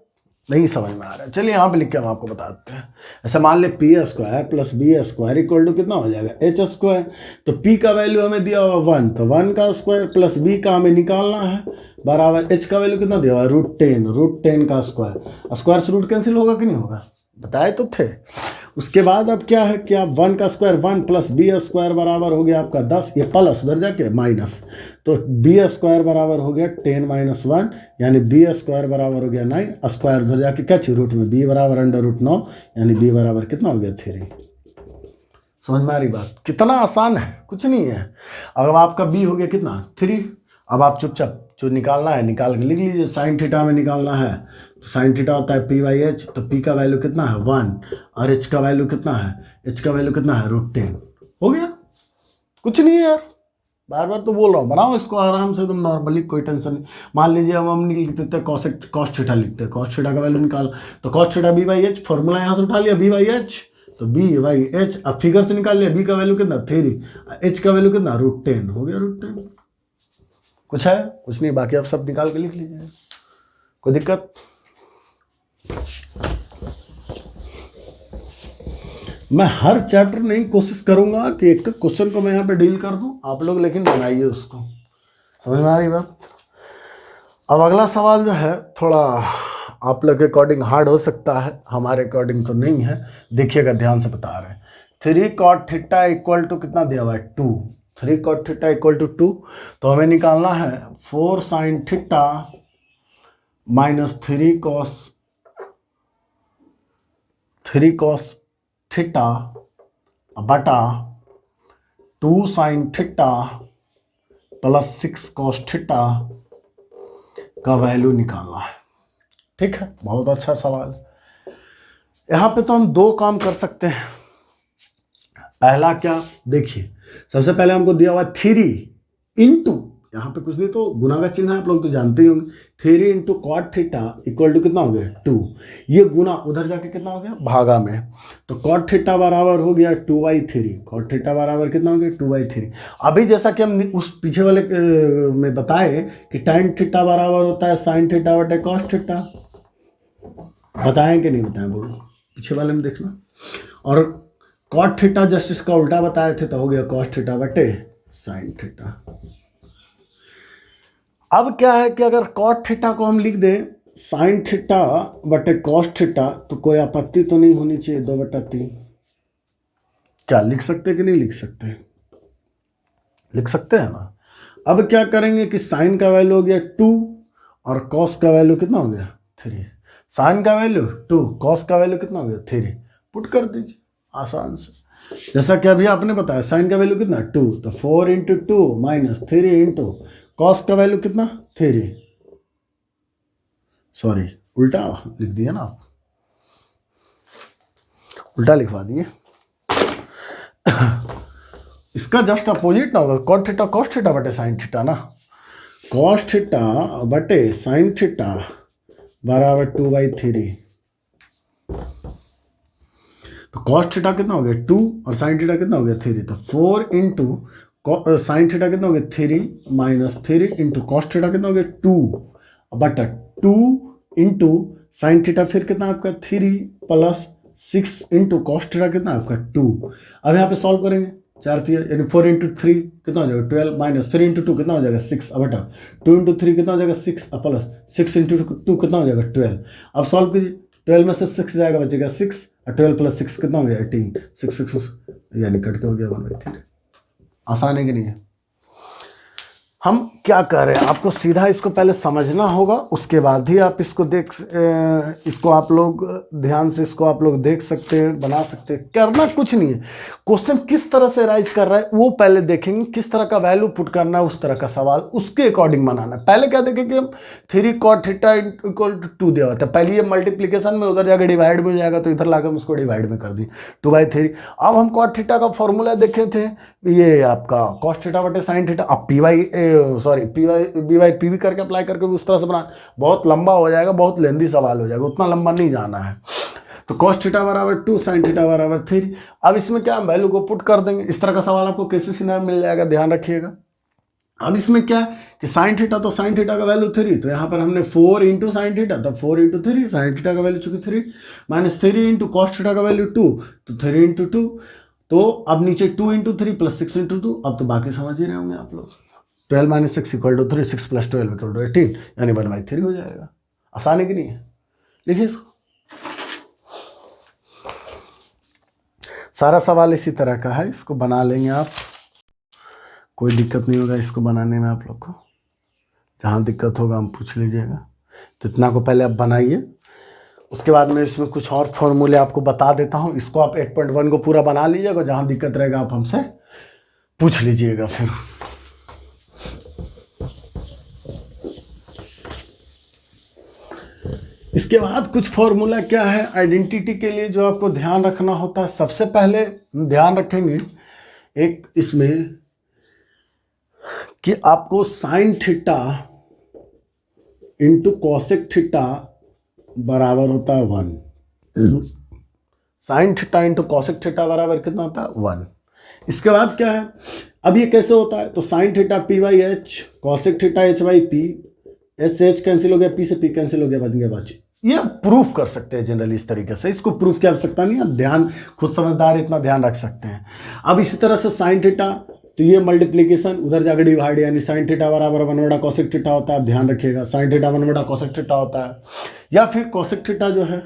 Speaker 1: नहीं समझ में आ रहा है, चलिए यहाँ पे लिख के हम आपको बताते हैं। ऐसा मान ले p square plus b square equal to कितना हो जाएगा, एच स्क्वायर। तो पी का वैल्यू हमें दिया हुआ 1, तो 1 का स्क्वायर प्लस बी का हमें निकालना है बराबर एच का वैल्यू कितना दिया हुआ, √10 का स्क्वायर। स्क्वायर से रूट कैंसिल होगा कि नहीं होगा, बताए तो थे। उसके बाद अब क्या है कि आप 1 का स्क्वायर 1 प्लस बी स्क्वायर बराबर हो गया आपका 10, ये प्लस उधर जाके माइनस, तो बी स्क्वायर बराबर हो गया 10 - 1, यानी बी स्क्वायर बराबर हो गया 9, स्क्वायर उधर जाके क्या चाहिए रूट में, बी बराबर √9, यानी बी बराबर कितना हो गया 3। समझ में आ रही बात, कितना आसान है, कुछ नहीं है। अब आपका बी हो गया कितना 3। अब आप चुपचाप जो निकालना है निकाल के लिख लीजिए। साइन थीटा में निकालना है तो साइन थीटा होता है पी बाई एच, तो पी का वैल्यू कितना है 1 और एच का वैल्यू कितना है, एच का वैल्यू कितना है √10। हो गया, कुछ नहीं है यार, बार बार तो बोल रहा हूँ, बनाओ इसको आराम से एकदम नॉर्मली, कोई टेंशन नहीं। मान लीजिए हम लिख देते हैं कॉस थीटा लिखते हैं, कॉस थीटा का वैल्यू निकाल, तो cos theta b by h, formula यहाँ से उठा लिया बी बाई एच, तो बी बाई एच, अब फिगर से निकाल लिया, बी का वैल्यू कितना 3, एच का वैल्यू कितना √10, हो गया √10। कुछ है, कुछ नहीं, बाकी आप सब निकाल के लिख लीजिए, कोई दिक्कत। मैं हर चैप्टर नहीं कोशिश करूंगा कि एक क्वेश्चन को मैं यहाँ पे डील कर दूं, आप लोग लेकिन बनाइए उसको, समझ में आ रही बात। अब अगला सवाल जो है थोड़ा आप लोग के अकॉर्डिंग हार्ड हो सकता है, हमारे अकॉर्डिंग तो नहीं है, देखिएगा ध्यान से बता रहे हैं। 3 cot थीटा इक्वल टू कितना दिया हुआ है 2, 3 cot थीटा इक्वल टू 2, तो हमें निकालना है 4 sin theta minus 3 cos theta बटा 2 sin theta plus 6 cos theta का वैल्यू निकालना है। ठीक है, बहुत अच्छा सवाल। यहाँ पे तो हम दो काम कर सकते हैं। पहला क्या, देखिए सबसे पहले हमको दिया हुआ 3 इंटू, यहाँ पे कुछ नहीं तो गुना का चिन्ह है, आप लोग तो जानते ही होंगे, 3 into cot theta equal to कितना हो गया 2, ये गुना उधर जाके कितना हो गया भागा में, तो कॉट थीटा बराबर हो गया 2/3, कॉट थीटा बराबर कितना हो गया 2/3। अभी जैसा कि हम उस पीछे वाले में बताए कि tan थीटा बराबर होता है sin थीटा बटे cos थीटा, बताएं कि नहीं बताएं बोलो, पीछे वाले में देखना। और कॉट थीटा जस्ट इसका उल्टा बताए थे तो हो गया कॉस थीटा बटे साइन थीटा। अब क्या है कि अगर कॉट थीटा को हम लिख दें साइन थीटा बटे कॉस थीटा तो कोई आपत्ति तो नहीं होनी चाहिए, 2/3। क्या लिख सकते कि नहीं लिख सकते? लिख सकते हैं ना। अब क्या करेंगे कि साइन का वैल्यू हो गया 2 और कॉस का वैल्यू कितना हो गया 3। साइन का वैल्यू 2, कॉस का वैल्यू कितना हो गया 3। पुट कर दीजिए आसान से, जैसा कि अभी आपने बताया साइन का वैल्यू कितना 2, तो 4 × 2 माइनस 3 × कॉस का वैल्यू कितना 3। सॉरी उल्टा लिख दिया ना आप, उल्टा लिखवा दिए। इसका जस्ट अपोजिट ना होगा, कॉट थीटा कॉस थीटा बटे साइन थीटा ना, कॉस थीटा बटे साइन थीटा बराबर 2/3। तो कॉस थीटा कितना हो गया 2 और साइन थीटा कितना हो गया 3, तो 4 × साइन थीटा कितना हो गया 3 माइनस 3 × कॉस थीटा कितना हो गया 2 बटा 2 × साइन थीटा फिर कितना आपका 3 प्लस 6 × कॉस थीटा कितना आपका 2। अब यहाँ पे सॉल्व करेंगे 4 3 यानी 4 × 3 कितना हो जाएगा 12 माइनस 3 × 2 कितना हो जाएगा 6 अब बटा 2 × 3 कितना हो जाएगा 6 प्लस 6 × 2 कितना हो जाएगा 12। अब सॉल्व कीजिए, 12 में से 6 जाएगा बचेगा 6 और 12 प्लस 6 कितना हो गया 18, 6 6 यानी कट के हो गया 1/3। आसान है कि नहीं है? हम क्या कर रहे हैं, आपको सीधा इसको पहले समझना होगा, उसके बाद ही आप इसको इसको आप लोग ध्यान से इसको आप लोग देख सकते हैं, बना सकते हैं। करना कुछ नहीं है, क्वेश्चन किस तरह से राइज कर रहा है वो पहले देखेंगे, किस तरह का वैल्यू पुट करना है उस तरह का सवाल उसके अकॉर्डिंग बनाना है। पहले क्या देखें कि हम 3 cot थीटा = 2 दिया होता है, पहले ये मल्टीप्लीकेशन में उधर जाकर डिवाइड में हो जाएगा तो इधर लाकर हम उसको डिवाइड में कर दी 2/3। अब हम cot थीटा का फॉर्मूला देखे थे, ये आपका cos थीटा बटे साइन थीटा, अब पी भी करके अप्लाई करके भी उस तरह से बना, बहुत लंबा हो जाएगा, बहुत लेंदी सवाल हो जाएगा, उतना लंबा नहीं जाना है। तो cos थीटा बराबर 2 साइन थीटा बराबर 3। अब इसमें क्या हम वैल्यू को पुट कर देंगे, इस तरह का सवाल आपको कैसे सिनारियो मिल जाएगा, ध्यान रखिएगा। अब इसमें क्या है कि साइन थीटा, तो साइन थीटा का वैल्यू 3, तो यहाँ पर हमने 4 × साइन थीटा, तो 4 × 3 साइन थीटा का वैल्यू चूंकि 3 माइनस 3 × कॉस थीटा का वैल्यू 2, तो 3 × 2, तो अब नीचे 2 × 3 प्लस 6 × 2, अब तो बाकी समझ ही रहे होंगे आप लोग। 12 - 6 = 3, 6 + 12 = 18 यानी 1/3 हो जाएगा। आसान है कि नहीं है? लिखिए इसको, सारा सवाल इसी तरह का है, इसको बना लेंगे आप, कोई दिक्कत नहीं होगा इसको बनाने में आप लोग को। जहाँ दिक्कत होगा हम पूछ लीजिएगा। तो इतना को पहले आप बनाइए, उसके बाद में इसमें कुछ और फॉर्मूले आपको बता देता हूँ, इसको आप 8.1 को पूरा बना लीजिएगा, जहाँ दिक्कत रहेगा आप हमसे पूछ लीजिएगा। फिर इसके बाद कुछ फॉर्मूला क्या है आइडेंटिटी के लिए जो आपको ध्यान रखना होता है। सबसे पहले ध्यान रखेंगे एक इसमें कि आपको sine theta into cosec theta बराबर होता है 1। Sine theta into cosec theta बराबर कितना होता है 1। इसके बाद क्या है, अब ये कैसे होता है, तो sign theta p/h, cosec theta h/p, h से h कैंसिल हो गया, p से p कैंसिल हो गया, बच गया बचे। ये प्रूफ कर सकते हैं जनरली इस तरीके से, इसको प्रूफ की आवश्यकता नहीं है, ध्यान खुद समझदार इतना ध्यान रख सकते हैं। अब इसी तरह से साइन थीटा, तो ये मल्टीप्लीकेशन उधर जाकर डिवाइड, यानी साइन थीटा बराबर 1/, कॉसेक थीटा होता है, ध्यान रखिएगा साइन थीटा 1/, कॉसेक थीटा होता है, या फिर कॉसेक थीटा जो है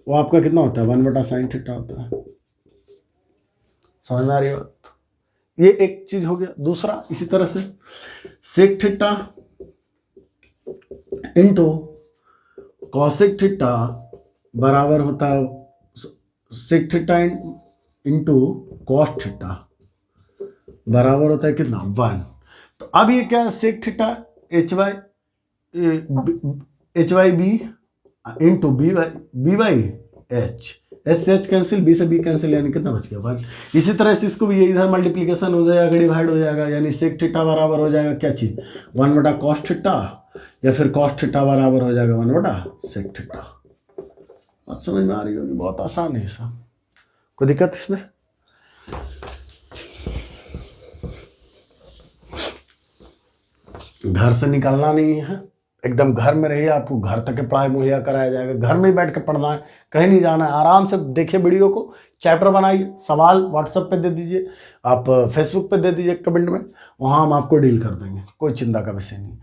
Speaker 1: वो आपका कितना होता है 1/, साइन थीटा होता है। समझ में आ रही बात? ये एक चीज हो गया। दूसरा इसी तरह से sec theta into cosec theta बराबर होता है sec theta into cos theta बराबर होता है कितना 1। तो अब ये क्या है, sec theta h/b into b/h, h से h कैंसिल, b से b कैंसिल, यानी कितना बच गया 1। इसी तरह से इसको भी ये इधर मल्टीप्लीकेशन हो जाएगा, डिवाइड हो जाएगा, यानी सेक थीटा बराबर हो जाएगा क्या चीज 1/, कॉस थीटा, या फिर कॉस थीटा बराबर हो जाएगा 1/, सेक थीटा। बात समझ में आ रही होगी, बहुत आसान है सब, कोई दिक्कत इसमें? घर से निकलना नहीं है, एकदम घर में रहिए, आपको घर तक के पढ़ाई मुहैया कराया जाएगा। घर में ही बैठ के पढ़ना है, कहीं नहीं जाना है। आराम से देखिए वीडियो को, चैप्टर बनाइए, सवाल व्हाट्सएप पे दे दीजिए, आप फेसबुक पे दे दीजिए कमेंट में, वहाँ हम आपको डील कर देंगे, कोई चिंता का विषय नहीं।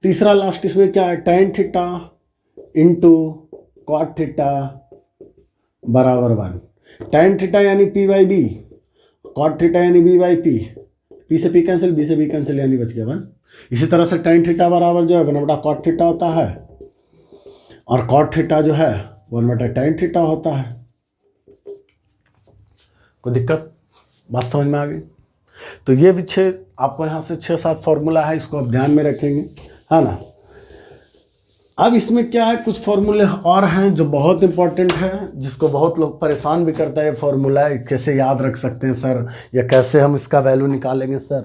Speaker 1: तीसरा लास्ट इसमें क्या है, tan theta into cot theta बराबर 1। tan थीटा यानी p by b, cot theta यानी b बाई पी, p से p कैंसिल, b से b कैंसिल, यानी बच गया 1। इसी तरह से tan थीटा बराबर जो है 1/cot cot थीटा होता है, और cot थीटा जो है 1/tan थीटा होता है। कोई दिक्कत, बात समझ में आ गई? तो ये भी आपको यहाँ से 6-7 फॉर्मूला है, इसको आप ध्यान में रखेंगे, है ना। अब इसमें क्या है, कुछ फॉर्मूले और हैं जो बहुत इंपॉर्टेंट है, जिसको बहुत लोग परेशान भी करता है। फॉर्मूला कैसे याद रख सकते हैं सर, या कैसे हम इसका वैल्यू निकालेंगे सर,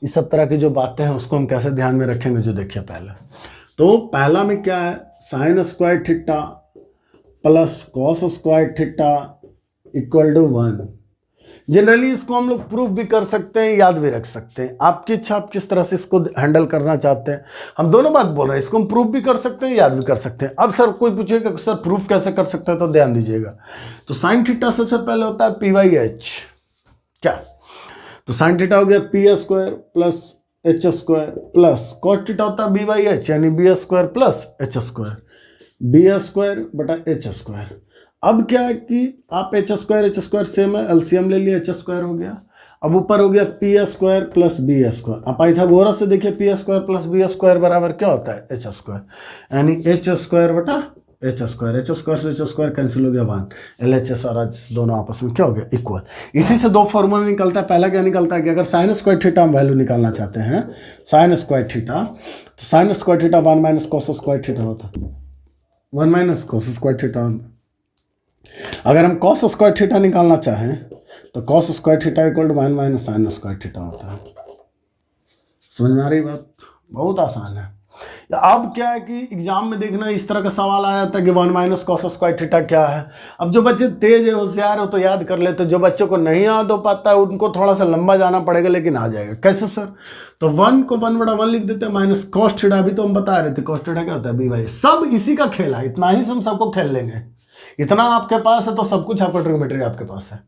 Speaker 1: इस सब तरह की जो बातें हैं उसको हम कैसे ध्यान में रखेंगे। जो देखिए तो पहला में क्या है, sine square theta plus cos square theta equal to 1। Generally इसको हम लोग प्रूफ भी कर सकते हैं, याद भी रख सकते हैं, आपकी इच्छा, आप किस तरह से इसको हैंडल करना चाहते हैं। हम दोनों बात बोल रहे हैं, इसको हम प्रूफ भी कर सकते हैं, याद भी कर सकते हैं। अब सर कोई पूछेगा सर प्रूफ कैसे कर सकते हैं, तो ध्यान दीजिएगा। तो साइन थीटा सबसे पहले होता है p/h, क्या, तो साइन थीटा हो गया p² plus h² plus cos theta होता है b/h यानी b² प्लस h², b² बटा h²। अब क्या है कि आप h² सेम है, एलसीएम ले लिया, h² हो गया। अब ऊपर हो गया p² प्लस b²। आप पाइथागोरस से देखिए p² प्लस b² बराबर क्या होता है, h², यानी h² बटा h² से h² कैंसिल हो गया 1, LHS और H दोनों आपस में क्या हो गया, इक्वल। इसी से दो फॉर्मूला निकलता है। पहला क्या निकलता है कि अगर साइन स्क्वायर थीटा हम वैल्यू निकालना चाहते हैं, साइन स्क्वायर थीटा, तो sine square theta 1 minus cos square theta होता है, 1 माइनस कॉस स्क्वायर थीटा होता है। अगर हम कॉस स्क्वायर थीटा निकालना चाहें तो cos square theta equal to 1 minus sine square theta होता है। समझ में आ रही बात? बहुत आसान है। अब क्या है कि एग्जाम में देखना इस तरह का सवाल आया था कि 1 माइनस कॉस स्क्वायर थीटा क्या है। अब जो बच्चे तेज है, होशियार हो तो याद कर लेते, जो बच्चों को नहीं याद हो पाता है उनको थोड़ा सा लंबा जाना पड़ेगा, लेकिन आ जाएगा। कैसे सर? तो 1 को 1/1 लिख देते हैं, माइनस कॉस थीटा, अभी तो हम बता रहे थे कॉस थीटा क्या होता है, b/, सब इसी का खेल है। इतना ही हम सबको खेल लेंगे, इतना आपके पास है तो सब कुछ आपका ट्रिग्नोमेट्री आपके पास है।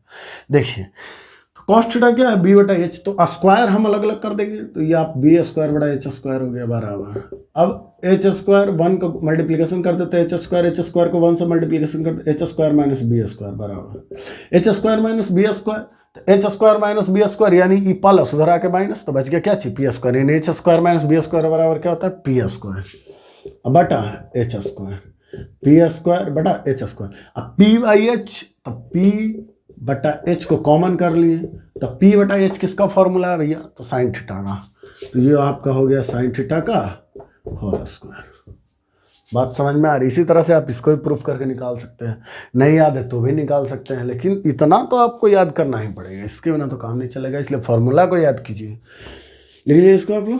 Speaker 1: देखिए तो कॉस थीटा क्या है, b/h, तो स्क्वायर हम अलग अलग कर देंगे, तो ये आप b² बटा h² हो गया बराबर। अब h² 1 का मल्टीप्लिकेशन कर देते हैं, h² को 1 से मल्टीप्लिकेशन करते, h² माइनस b² बराबर h² minus b², h² minus b² यानी ई प्लस उधर आके माइनस, तो बच गया क्या चीज, p², यानी h² माइनस b² बराबर क्या होता है, p² बटा h², p² बटा h²। अब p/h, तो p बटा h को कॉमन कर लिए, तो p बटा h किसका फॉर्मूला है भैया, तो साइन थीटा का। तो ये आपका हो गया साइन थीटा का होल स्क्वायर। बात समझ में आ रही? इसी तरह से आप इसको भी प्रूफ करके निकाल सकते हैं, नहीं याद है तो भी निकाल सकते हैं, लेकिन इतना तो आपको याद करना ही पड़ेगा, इसके बिना तो काम नहीं चलेगा। इसलिए फॉर्मूला को याद कीजिए, लिख लीजिए इसको आप लोग।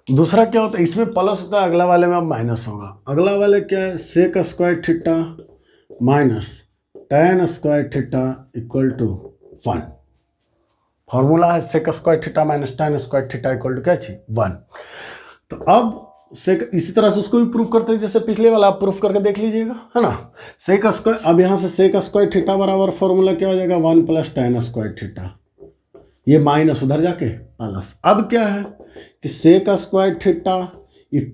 Speaker 1: दूसरा क्या होता है, इसमें प्लस होता है, अगला वाले में अब माइनस होगा। अगला वाले क्या है, sec square theta minus tan square theta equal to 1। Formula है sec square theta minus tan square theta equal to क्या चीज, 1। तो अब सेक, इसी तरह से उसको भी प्रूफ करते हैं जैसे पिछले वाला, आप प्रूफ करके देख लीजिएगा, है ना। सेक स्क्वायर, अब यहाँ से सेक स्क्वायर थीटा बराबर फॉर्मूला क्या हो जाएगा, 1 प्लस tan स्क्वायर थीटा, ये माइनस उधर जाके प्लस। अब क्या है कि सेक स्क्वायर थीटा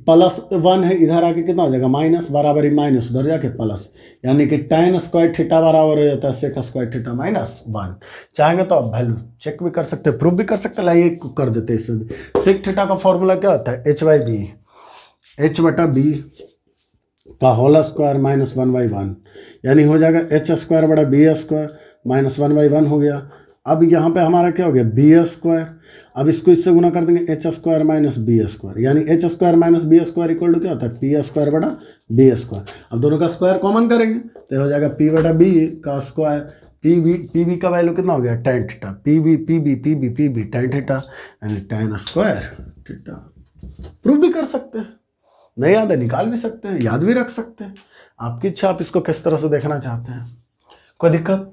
Speaker 1: प्लस 1 है, इधर आके कितना हो जाएगा, माइनस, बराबर ही माइनस उधर जाके प्लस, यानी कि tan स्क्वायर थीटा बराबर हो जाता है सेक स्क्वायर थीटा माइनस 1। चाहेंगे तो आप वैल्यू चेक भी कर सकते हैं, प्रूफ भी कर सकते हैं। लाइए कर देते हैं इसमें भी। सेक थीटा का फॉर्मूला क्या होता है, h/b, h/b का होल स्क्वायर माइनस 1/1, यानी हो जाएगा h² बटा b² माइनस 1/1 हो गया। अब यहाँ पे हमारा क्या हो गया, b², अब इसको इससे गुना कर देंगे, h² माइनस b², यानी h² minus b² equal to क्या होता है, p² बटा b²। अब दोनों का स्क्वायर कॉमन करेंगे तो हो जाएगा p बटा b का स्क्वायर, pb का वैल्यू कितना हो गया, tan theta, pb tan theta, यानी tan स्क्वायर थीटा। प्रूफ भी कर सकते हैं, नहीं याद है निकाल भी सकते हैं, याद भी रख सकते हैं, आपकी इच्छा, आप इसको किस तरह से देखना चाहते हैं। कोई दिक्कत?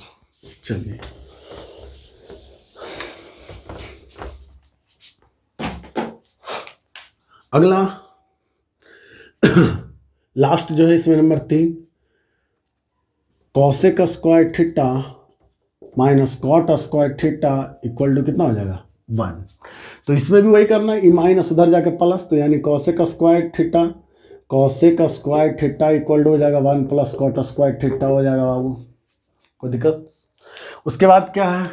Speaker 1: चलिए अगला लास्ट जो है इसमें number 3, cosec square theta minus cot square theta equal to कितना हो जाएगा 1। तो इसमें भी वही करना है, ई माइनस उधर जाके प्लस, तो यानी cosec square theta equal to हो जाएगा 1 प्लस कॉट स्क्वायर थीटा हो जाएगा बाबू। कोई दिक्कत? उसके बाद क्या है,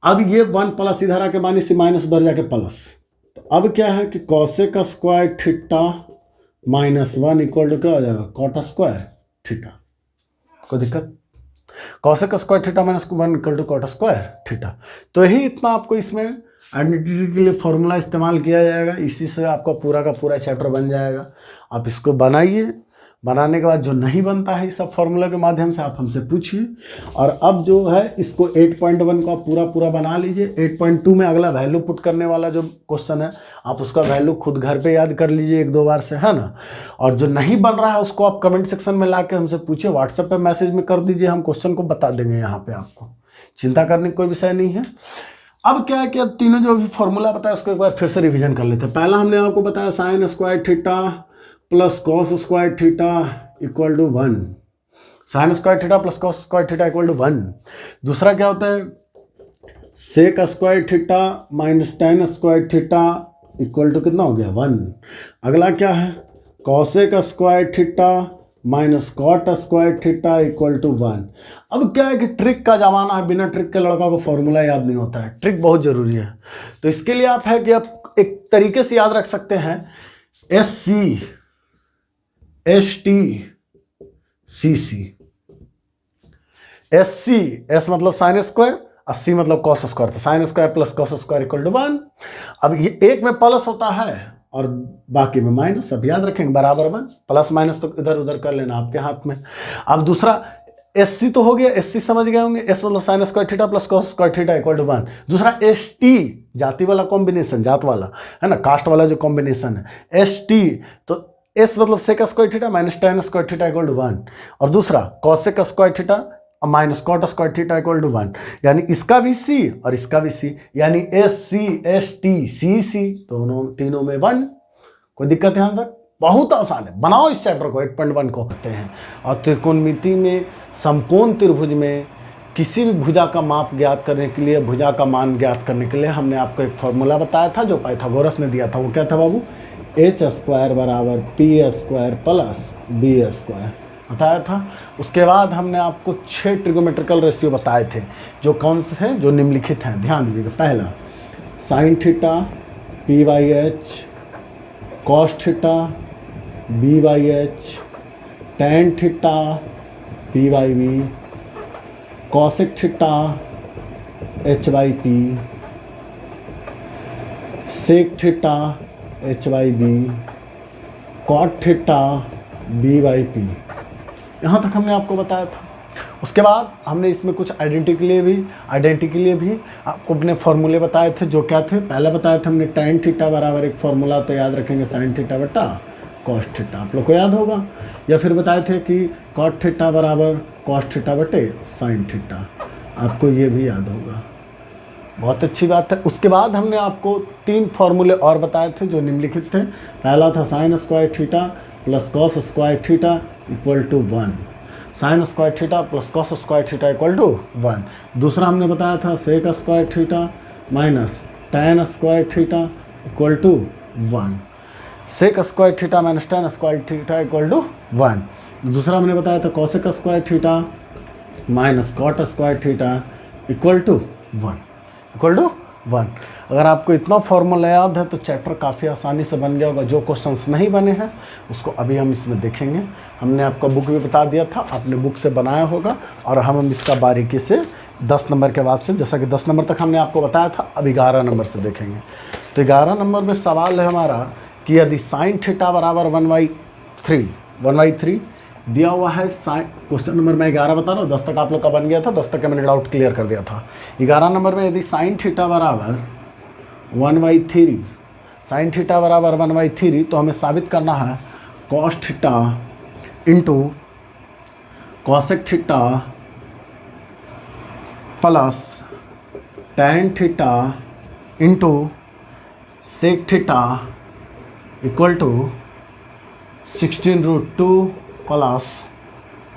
Speaker 1: अब ये 1 प्लस इधर आके माइनस, माइनस उधर जाके प्लस, तो अब क्या है कि cosec square theta minus 1 equal to क्या हो जाएगा कॉट स्क्वायर थीटा। कोई दिक्कत? Cosec square theta minus 1 equal to cot square theta. तो यही इतना आपको इसमें आइडेंटिटी के लिए फॉर्मूला इस्तेमाल किया जाएगा, इसी से आपका पूरा का पूरा चैप्टर बन जाएगा। आप इसको बनाइए, बनाने के बाद जो नहीं बनता है इस सब फॉर्मूला के माध्यम से आप हमसे पूछिए। और अब जो है इसको 8.1 को आप पूरा बना लीजिए। 8.2 में अगला वैल्यू पुट करने वाला जो क्वेश्चन है आप उसका वैल्यू खुद घर पे याद कर लीजिए 1-2 बार से, है ना। और जो नहीं बन रहा है उसको आप कमेंट सेक्शन में ला के हमसे पूछिए, व्हाट्सएप पर मैसेज में कर दीजिए, हम क्वेश्चन को बता देंगे यहाँ पर, आपको चिंता करने का कोई विषय नहीं है। अब क्या है कि अब तीनों जो भी फॉर्मूला बताया उसको एक बार फिर से रिवीजन कर लेते हैं। पहला हमने आपको बताया sine square theta plus cos square theta equal to 1, sine square theta plus cos square theta equal to 1। दूसरा क्या होता है, sec square theta minus tan square theta equal to कितना हो गया 1। अगला क्या है, cosec square theta minus cot square theta equal to 1। अब क्या है कि ट्रिक का जमाना है, बिना ट्रिक के लड़का को फॉर्मूला याद नहीं होता है, ट्रिक बहुत जरूरी है। तो इसके लिए आप है कि आप एक तरीके से याद रख सकते हैं, SC ST CC। S मतलब साइन स्क्वायर, 80 मतलब कॉस स्क्वायर, तो sine square plus cos square equal to 1। अब ये एक में प्लस होता है और बाकी में माइनस, अब याद रखेंगे बराबर 1, प्लस माइनस तो इधर उधर कर लेना आपके हाथ में। अब दूसरा SC तो हो गया, SC समझ गए होंगे, S मतलब sine square theta plus cos square theta equal to 1। दूसरा ST जाति वाला कॉम्बिनेशन, जात वाला है ना, कास्ट वाला जो कॉम्बिनेशन है ST, तो S मतलब sec square theta minus tan square theta equal to 1। और दूसरा cosec square theta minus cot square theta equal to 1, यानी इसका भी C और इसका भी C, यानी SC ST CC दोनों तीनों में 1। कोई दिक्कत है यहाँ तक? बहुत आसान है, बनाओ इस चैप्टर को 8.1 को करते हैं। और त्रिकोणमिति में समकोण त्रिभुज में किसी भी भुजा का माप ज्ञात करने के लिए, भुजा का मान ज्ञात करने के लिए हमने आपको एक फॉर्मूला बताया था जो पाइथागोरस ने दिया था। वो क्या था बाबू, H स्क्वायर बराबर P square plus B square बताया था। उसके बाद हमने आपको 6 ट्रिगोमेट्रिकल रेशियो बताए थे, जो कौन से थे, जो निम्नलिखित हैं, ध्यान दीजिएगा। पहला sine theta P/H, cos theta B/H, tan theta P/V, cosec theta H/P, sec theta H/B, cot theta B/P। यहाँ तक हमने आपको बताया था। उसके बाद हमने इसमें कुछ आइडेंटिटी के लिए भी आपको अपने फॉर्मूले बताए थे, जो क्या थे, पहले बताया था हमने टैन थीटा बराबर एक फॉर्मूला, तो याद रखेंगे साइन थीटा बटा कॉस थीटा, आप लोग को याद होगा। या फिर बताए थे कि कॉट थीटा बराबर कॉस थीटा बटे साइन थीटा, आपको ये भी याद होगा, बहुत अच्छी बात है। उसके बाद हमने आपको 3 फॉर्मूले और बताए थे जो निम्नलिखित थे। पहला था sine square theta plus cos square theta equal to 1, sine square theta plus cos square theta equal to 1। दूसरा हमने बताया था sec square theta minus tan square theta equal to 1, sec square theta minus tan square theta equal to 1। दूसरा हमने बताया था cosec square theta minus cot square theta equal to 1। अगर आपको इतना फॉर्मूला याद है तो चैप्टर काफ़ी आसानी से बन गया होगा। जो क्वेश्चंस नहीं बने हैं उसको अभी हम इसमें देखेंगे। हमने आपका बुक भी बता दिया था, आपने बुक से बनाया होगा, और हम इसका बारीकी से 10 नंबर के बाद से, जैसा कि 10 नंबर तक हमने आपको बताया था, अब 11 नंबर से देखेंगे। तो 11 नंबर में सवाल है हमारा कि यदि साइन थीटा बराबर 1/3 दिया हुआ है, क्वेश्चन नंबर मैं 11 बता रहा हूँ, 10 तक आप लोग का बन गया था, 10 तक का मैंने डाउट क्लियर कर दिया था। 11 नंबर में यदि साइन थीटा बराबर 1/3, साइन थीटा बराबर 1/3, तो हमें साबित करना है cos theta into cosec theta plus tan theta into sec theta equal to 16√2 plus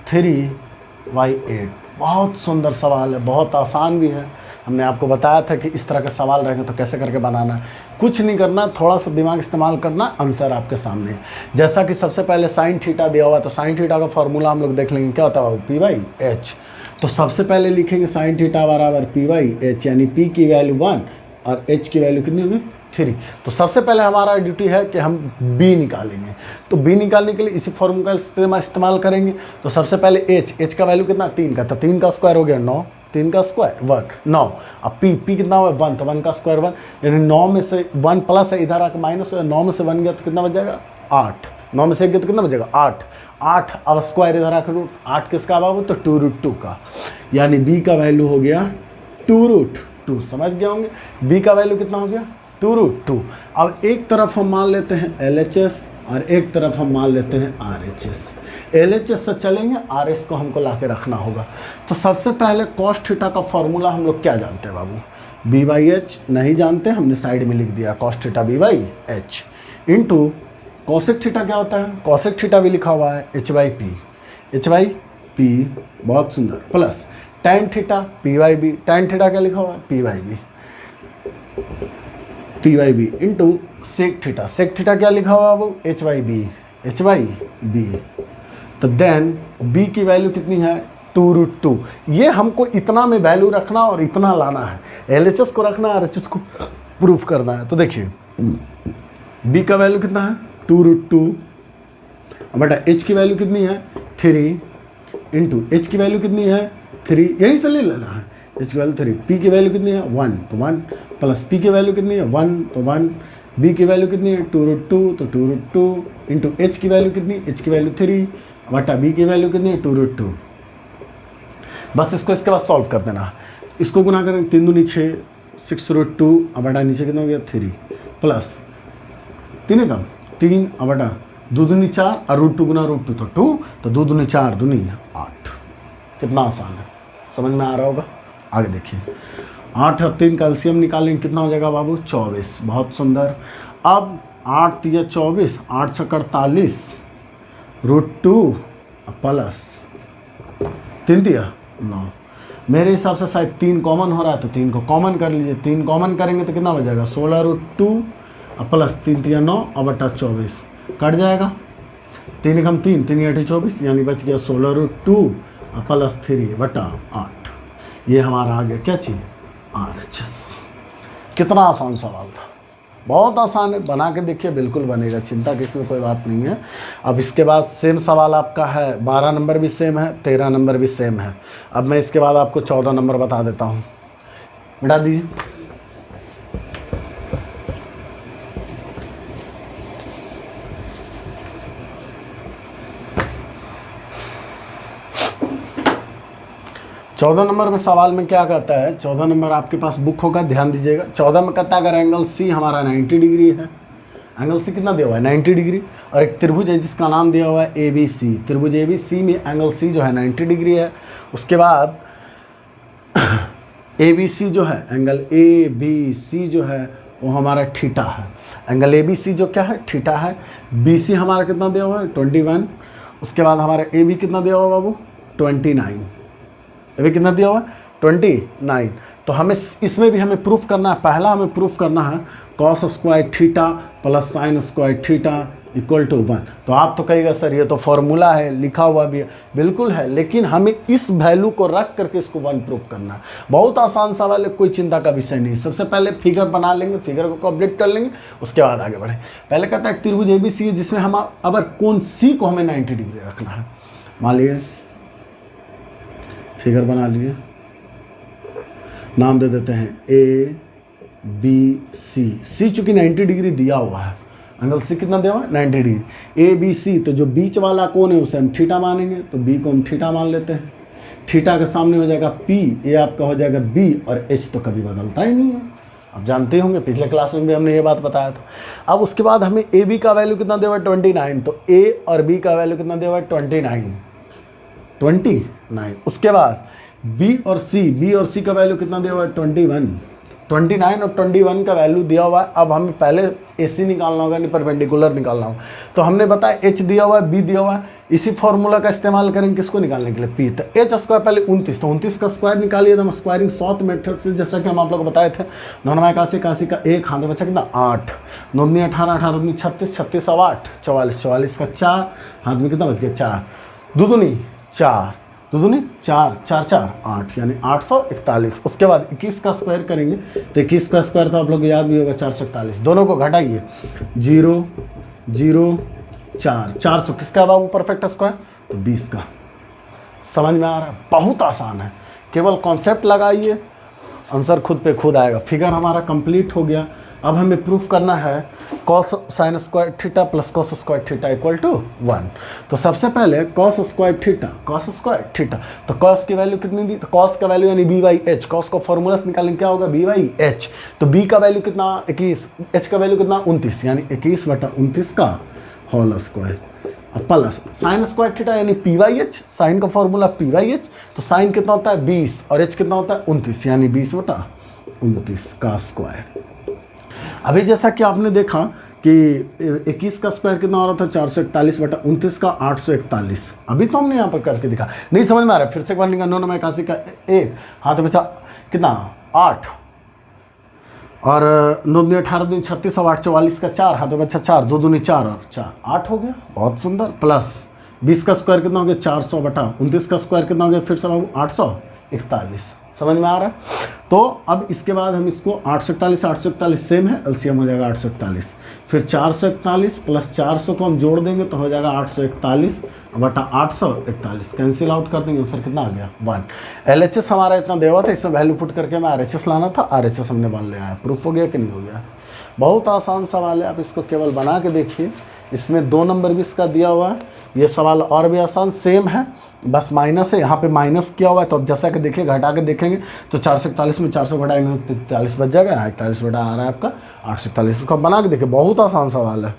Speaker 1: 3/8। बहुत सुंदर सवाल है, बहुत आसान भी है। हमने आपको बताया था कि इस तरह के सवाल रहेंगे तो कैसे करके बनाना है। कुछ नहीं करना, थोड़ा सा दिमाग इस्तेमाल करना, आंसर आपके सामने है। जैसा कि सबसे पहले साइन थीटा दिया हुआ है, तो साइन थीटा का फॉर्मूला हम लोग देख लेंगे, क्या होता है बाबू, P/H। तो सबसे पहले लिखेंगे साइन थीटा बराबर P/H, यानी P की वैल्यू 1 और H की वैल्यू कितनी होगी 3। तो सबसे पहले हमारा ड्यूटी है कि हम B निकालेंगे। तो B निकालने के लिए इसी फॉर्मूला का इस्तेमाल करेंगे। तो सबसे पहले H का वैल्यू कितना, 3 का, तो 3 का स्क्वायर हो गया 9, 3 का स्क्वायर वर्क 9। अब P कितना हुआ 1, तो 1 का स्क्वायर 1, यानी 9 में से 1 प्लस है, इधर आकर माइनस हो, 9 में से 1 गया तो कितना बच जाएगा 8, 9 में से 1 गया तो कितना बचेगा 8। अब स्क्वायर इधर आकर रूट 8 किसका बाबू, तो 2√2 का, यानी B का वैल्यू हो गया 2√2। समझ गए होंगे, B का वैल्यू कितना हो गया 2√2। अब एक तरफ हम मान लेते हैं LHS और एक तरफ हम मान लेते हैं RHS। LHS से चलेंगे, RS को हमको ला के रखना होगा। तो सबसे पहले कॉस थीटा का फॉर्मूला हम लोग क्या जानते हैं बाबू, B/H नहीं जानते, हमने साइड में लिख दिया cos theta B/H into cosec theta क्या होता है, कॉसेक थीटा भी लिखा हुआ है H/P, बहुत सुंदर, plus tan theta P/B, tan theta क्या लिखा हुआ है P/B into sec theta, sec theta क्या लिखा हुआ है वो H/B। तो देन B की वैल्यू कितनी है 2√2। ये हमको इतना में वैल्यू रखना और इतना लाना है, LHS को रखना है, RHS को प्रूफ करना है। तो देखिए B का वैल्यू कितना है 2√2 बटा H की वैल्यू कितनी है 3 इंटू H की वैल्यू कितनी है 3, यहीं से ले लेना है, H की वैल्यू 3, P की वैल्यू कितनी है 1, तो 1 प्लस P की वैल्यू कितनी है 1, तो 1, B की वैल्यू कितनी है 2√2, तो 2√2 इंटू H की वैल्यू कितनी, H की वैल्यू 3 बटा B की वैल्यू कितनी है 2√2। बस इसको इसके बाद सॉल्व कर देना, इसको गुना करें 3 दूनी 6, 6√2 अब बटा नीचे कितना हो गया 3 प्लस 3 कम 3 अब बटा 2 दूनी 4 और √2 गुना √2 तो 2, तो 2 दूनी 4 दूनी 8। कितना आसान है, समझ में आ रहा होगा। आगे देखिए 8 और 3 कैल्शियम निकालेंगे, कितना हो जाएगा बाबू 24, बहुत सुंदर। अब 8 दिया 24, 8 से 48 √2 प्लस 3 दिया 9। मेरे हिसाब से शायद 3 कॉमन हो रहा है, तो 3 को कॉमन कर लीजिए, 3 कॉमन करेंगे तो कितना बच जाएगा 16√2 प्लस 3 3 9 और बटा 24 कट जाएगा, 3 कम 3 3 8 24, यानी बच गया 16√2 प्लस 3 बटा 8। ये हमारा आ गया क्या चीज़ RHS। कितना आसान सवाल था, बहुत आसान है, बना के देखिए बिल्कुल बनेगा, चिंता की इसमें कोई बात नहीं है। अब इसके बाद सेम सवाल आपका है, 12 नंबर भी सेम है, 13 नंबर भी सेम है। अब मैं इसके बाद आपको 14 नंबर बता देता हूँ, मिटा दीजिए। चौदह नंबर में सवाल में क्या कहता है, 14 नंबर आपके पास बुक होगा, ध्यान दीजिएगा। 14 में कहता है अगर एंगल C हमारा 90 डिग्री है, एंगल C कितना दिया हुआ है 90 डिग्री, और एक त्रिभुज है जिसका नाम दिया हुआ है ABC, त्रिभुज ABC में एंगल C जो है 90 डिग्री है। उसके बाद ABC जो है, एंगल ABC जो है वो हमारा थीटा है, एंगल ABC जो क्या है थीटा है। BC हमारा कितना दिया हुआ है 21, उसके बाद हमारा AB कितना दिया हुआ बाबू 29, अभी कितना दिया हुआ है 29। तो हमें इसमें भी हमें प्रूफ करना है, पहला हमें प्रूफ करना है cos square theta plus sine square theta equal to 1। तो आप तो कहिएगा सर ये तो फॉर्मूला है, लिखा हुआ भी है, बिल्कुल है, लेकिन हमें इस वैल्यू को रख करके इसको 1 प्रूफ करना है। बहुत आसान सवाल है, कोई चिंता का विषय नहीं। सबसे पहले फिगर बना लेंगे, फिगर को कंप्लीट कर लेंगे, उसके बाद आगे बढ़े। पहले कहता है त्रिभुज ABC है जिसमें हम अगर कोण C को हमें 90 डिग्री रखना है। मान लीजिए फिगर बना लिए, नाम दे देते हैं ABC। C चूँकि 90 डिग्री दिया हुआ है, एंगल C कितना दिया हुआ है 90 डिग्री। ABC तो जो बीच वाला कोण है उसे हम थीटा मानेंगे, तो B को हम थीटा मान लेते हैं। थीटा के सामने हो जाएगा P, ये आपका हो जाएगा B, और H तो कभी बदलता ही नहीं है, आप जानते होंगे, पिछले क्लास में भी हमने ये बात बताया था। अब उसके बाद हमें ए बी का वैल्यू कितना दिया हुआ है 29, तो ए और बी का वैल्यू कितना दिया हुआ है 29। उसके बाद बी और सी का वैल्यू कितना दिया हुआ है 29 और 21 का वैल्यू दिया हुआ है। अब हमें पहले AC निकालना होगा, नहीं परपेंडिकुलर निकालना होगा। तो हमने बताया H दिया हुआ है, B दिया हुआ है, इसी फॉर्मूला का इस्तेमाल करेंगे किसको निकालने के लिए, P। तो H स्क्वायर पहले 29, तो 29 का स्क्वायर निकालिए। तो हम स्क्वायरिंग सॉर्ट मेथड से, जैसा कि हम आप लोग को बताए थे, 9 81 का 1, हाथ में बचा कितना 8, 9 18 18 दूनी 36, 36 और 8 44, 44 का 4, हाथ में कितना बच गया 4, 2 दूनी 4, 2 दूनी 4, 4 4 8, यानी 841। उसके बाद 21 का स्क्वायर करेंगे, तो 21 का स्क्वायर तो आप लोग को याद भी होगा 441। दोनों को घटाइए, 0 0 4, 400 किसका बाबू परफेक्ट स्क्वायर, तो 20 का। समझ में आ रहा है, बहुत आसान है, केवल कॉन्सेप्ट लगाइए, आंसर खुद पे खुद आएगा। फिगर हमारा कंप्लीट हो गया। अब हमें प्रूफ करना है cos sine square theta plus cos square theta equal to 1। तो सबसे पहले कॉस स्क्वायर थीटा, तो कॉस की वैल्यू कितनी दी, तो कॉस का वैल्यू यानी b/h, कॉस का फॉर्मूला से निकालेंगे क्या होगा b/h। तो b का वैल्यू कितना 21, h का वैल्यू कितना 29, यानी 21/29 का होल स्क्वायर। अब प्लस साइन स्क्वायर थीटा यानी p/h, साइन का फॉर्मूला p/h, तो साइन कितना होता है 20 और h कितना होता है 29, यानी 20/29 का स्क्वायर। अभी जैसा कि आपने देखा कि 21 का स्क्वायर कितना हो रहा था 441/29 का 841। अभी तो हमने यहाँ पर करके दिखा, नहीं समझ में आ रहा है, फिर से एक बार लिखा 9 9 81 का 1, हाथ में बचा कितना 8, और 9 2 18 2 36 और 8 44 का 4, हाथ में बचा 4, 2 दूनी 4 और 4 8 हो गया, बहुत सुंदर। प्लस 20 का स्क्वायर कितना हो गया 400/29 का स्क्वायर कितना हो गया फिर से बाबू 841। समझ में आ रहा है। तो अब इसके बाद हम इसको 841 सेम है, एलसीएम हो जाएगा 841, फिर 441 प्लस 400 को हम जोड़ देंगे तो हो जाएगा 841/841, कैंसिल आउट कर देंगे, आंसर कितना आ गया 1। LHS हमारा इतना देवा था, इसमें वैल्यू पुट करके हमें RHS लाना था, RHS हमने मान लिया है। प्रूफ हो गया कि नहीं हो गया, बहुत आसान सवाल है, आप इसको केवल बना के देखिए। इसमें 2 नंबर भी इसका दिया हुआ है, ये सवाल और भी आसान सेम है, बस माइनस है, यहाँ पे माइनस किया हुआ है। तो अब जैसा कि देखिए घटा के देखेंगे तो 441 में 400 घटाएंगे तो 43 बच जाएगा, 41 बटा आ रहा है आपका 841। इसको बना के देखिए, बहुत आसान सवाल है।